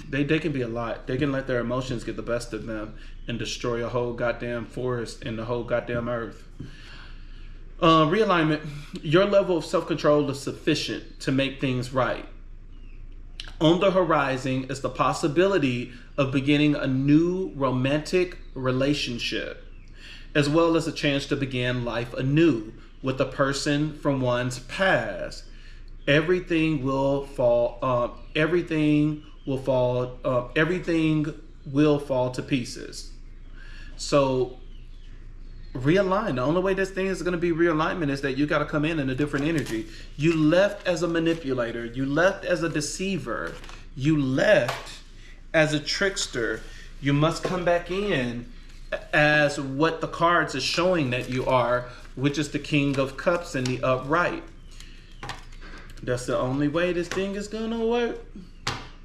they can be a lot. They can let their emotions get the best of them and destroy a whole goddamn forest and the whole goddamn earth. Realignment, your level of self-control is sufficient to make things right. On the horizon is the possibility of beginning a new romantic relationship, as well as a chance to begin life anew with a person from one's past. Everything will fall to pieces. So realign. The only way this thing is going to be realignment is that you got to come in a different energy. You left as a manipulator. You left as a deceiver. You left as a trickster. You must come back in as what the cards are showing that you are, which is the King of Cups and the upright. That's the only way this thing is going to work.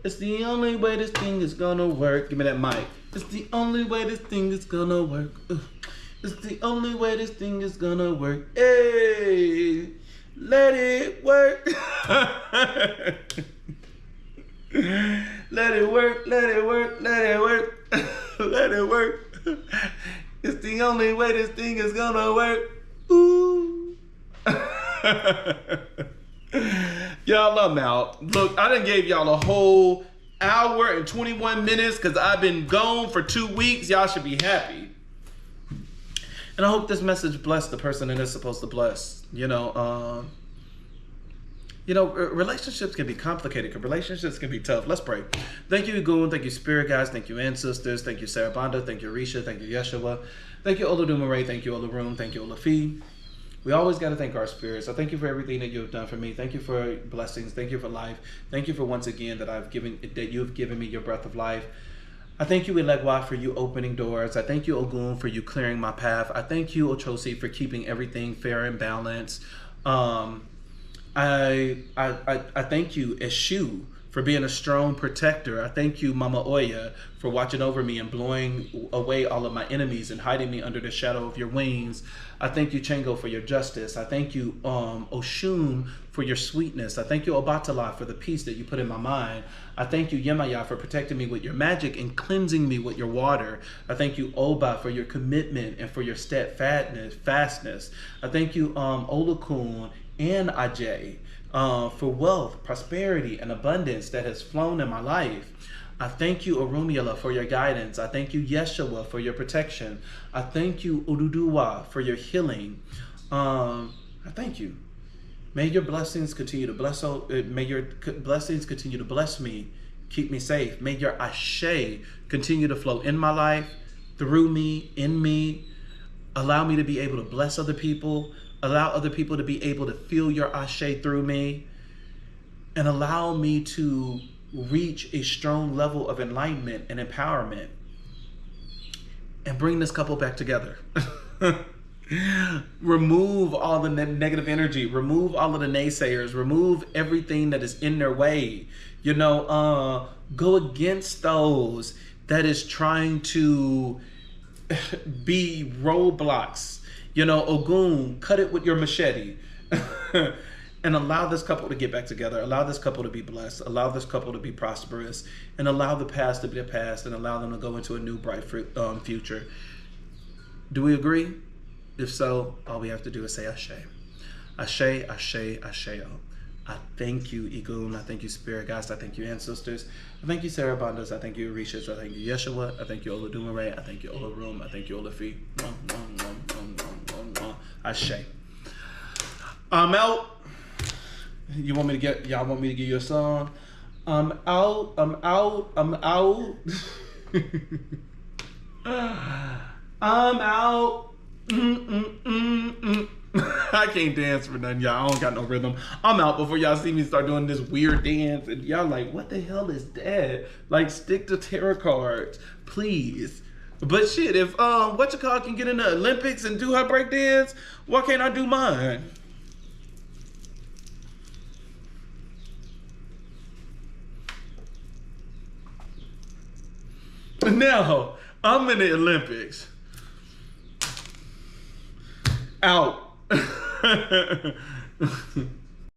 It's the only way this thing is going to work. Give me that mic. It's the only way this thing is going to work. It's the only way this thing is gonna work. Hey, let it work. Let it work, let it work, let it work. Let it work. It's the only way this thing is gonna work. Ooh. Y'all love now. Look, I done gave y'all a whole hour and 21 minutes because I've been gone for 2 weeks. Y'all should be happy. And I hope this message blessed the person it is supposed to bless. Relationships can be complicated. Relationships can be tough. Let's pray. Thank you, Goon. Thank you, Spirit Guys. Thank you, Ancestors. Thank you, Sarabanda. Thank you, Risha. Thank you, Yeshua. Thank you, Olodumare. Thank you, Olaroom. Thank you, Olafi. We always got to thank our spirits. I thank you for everything that you have done for me. Thank you for blessings. Thank you for life. Thank you for once again that you have given me your breath of life. I thank you, Elegwa, for you opening doors. I thank you, Ogun, for you clearing my path. I thank you, Ochosi, for keeping everything fair and balanced. I thank you, Eshu, for being a strong protector. I thank you, Mama Oya, for watching over me and blowing away all of my enemies and hiding me under the shadow of your wings. I thank you, Chango, for your justice. I thank you, Oshun, for your sweetness. I thank you, Obatala, for the peace that you put in my mind. I thank you, Yemaya, for protecting me with your magic and cleansing me with your water. I thank you, Oba, for your commitment and for your steadfastness. I thank you, Olakun and Ajay, for wealth, prosperity, and abundance that has flown in my life. I thank you, Arumiela, for your guidance. I thank you, Yeshua, for your protection. I thank you, Ududuwa, for your healing. I thank you. May your blessings continue to bless. May your blessings continue to bless me, keep me safe. May your ashe continue to flow in my life, through me, in me. Allow me to be able to bless other people. Allow other people to be able to feel your ashe through me, and allow me to reach a strong level of enlightenment and empowerment, and bring this couple back together. Remove all the negative energy, remove all of the naysayers, remove everything that is in their way. Go against those that is trying to be roadblocks. Ogun, cut it with your machete. And allow this couple to get back together. Allow this couple to be blessed. Allow this couple to be prosperous. And allow the past to be the past, and allow them to go into a new bright future. Do we agree? If so, all we have to do is say Ashe. Ashe, Ashe, Asheo. I thank you, Igun. I thank you, Spirit Guides. I thank you, Ancestors. I thank you, Sarah Bandas. I thank you, Orishas. I thank you, Yeshua. I thank you, Oladumare. I thank you, Olarum. I thank you, Olafi. Ashe. I'm out. Y'all want me to give you a song? I'm out. I'm out. I'm out. I'm out. I can't dance for nothing, y'all. I don't got no rhythm. I'm out before y'all see me start doing this weird dance, and y'all like, what the hell is that? Like, stick to tarot cards, please. But shit, if whatchamacallit can get in the Olympics and do her break dance, why can't I do mine? Now, I'm in the Olympics. Out.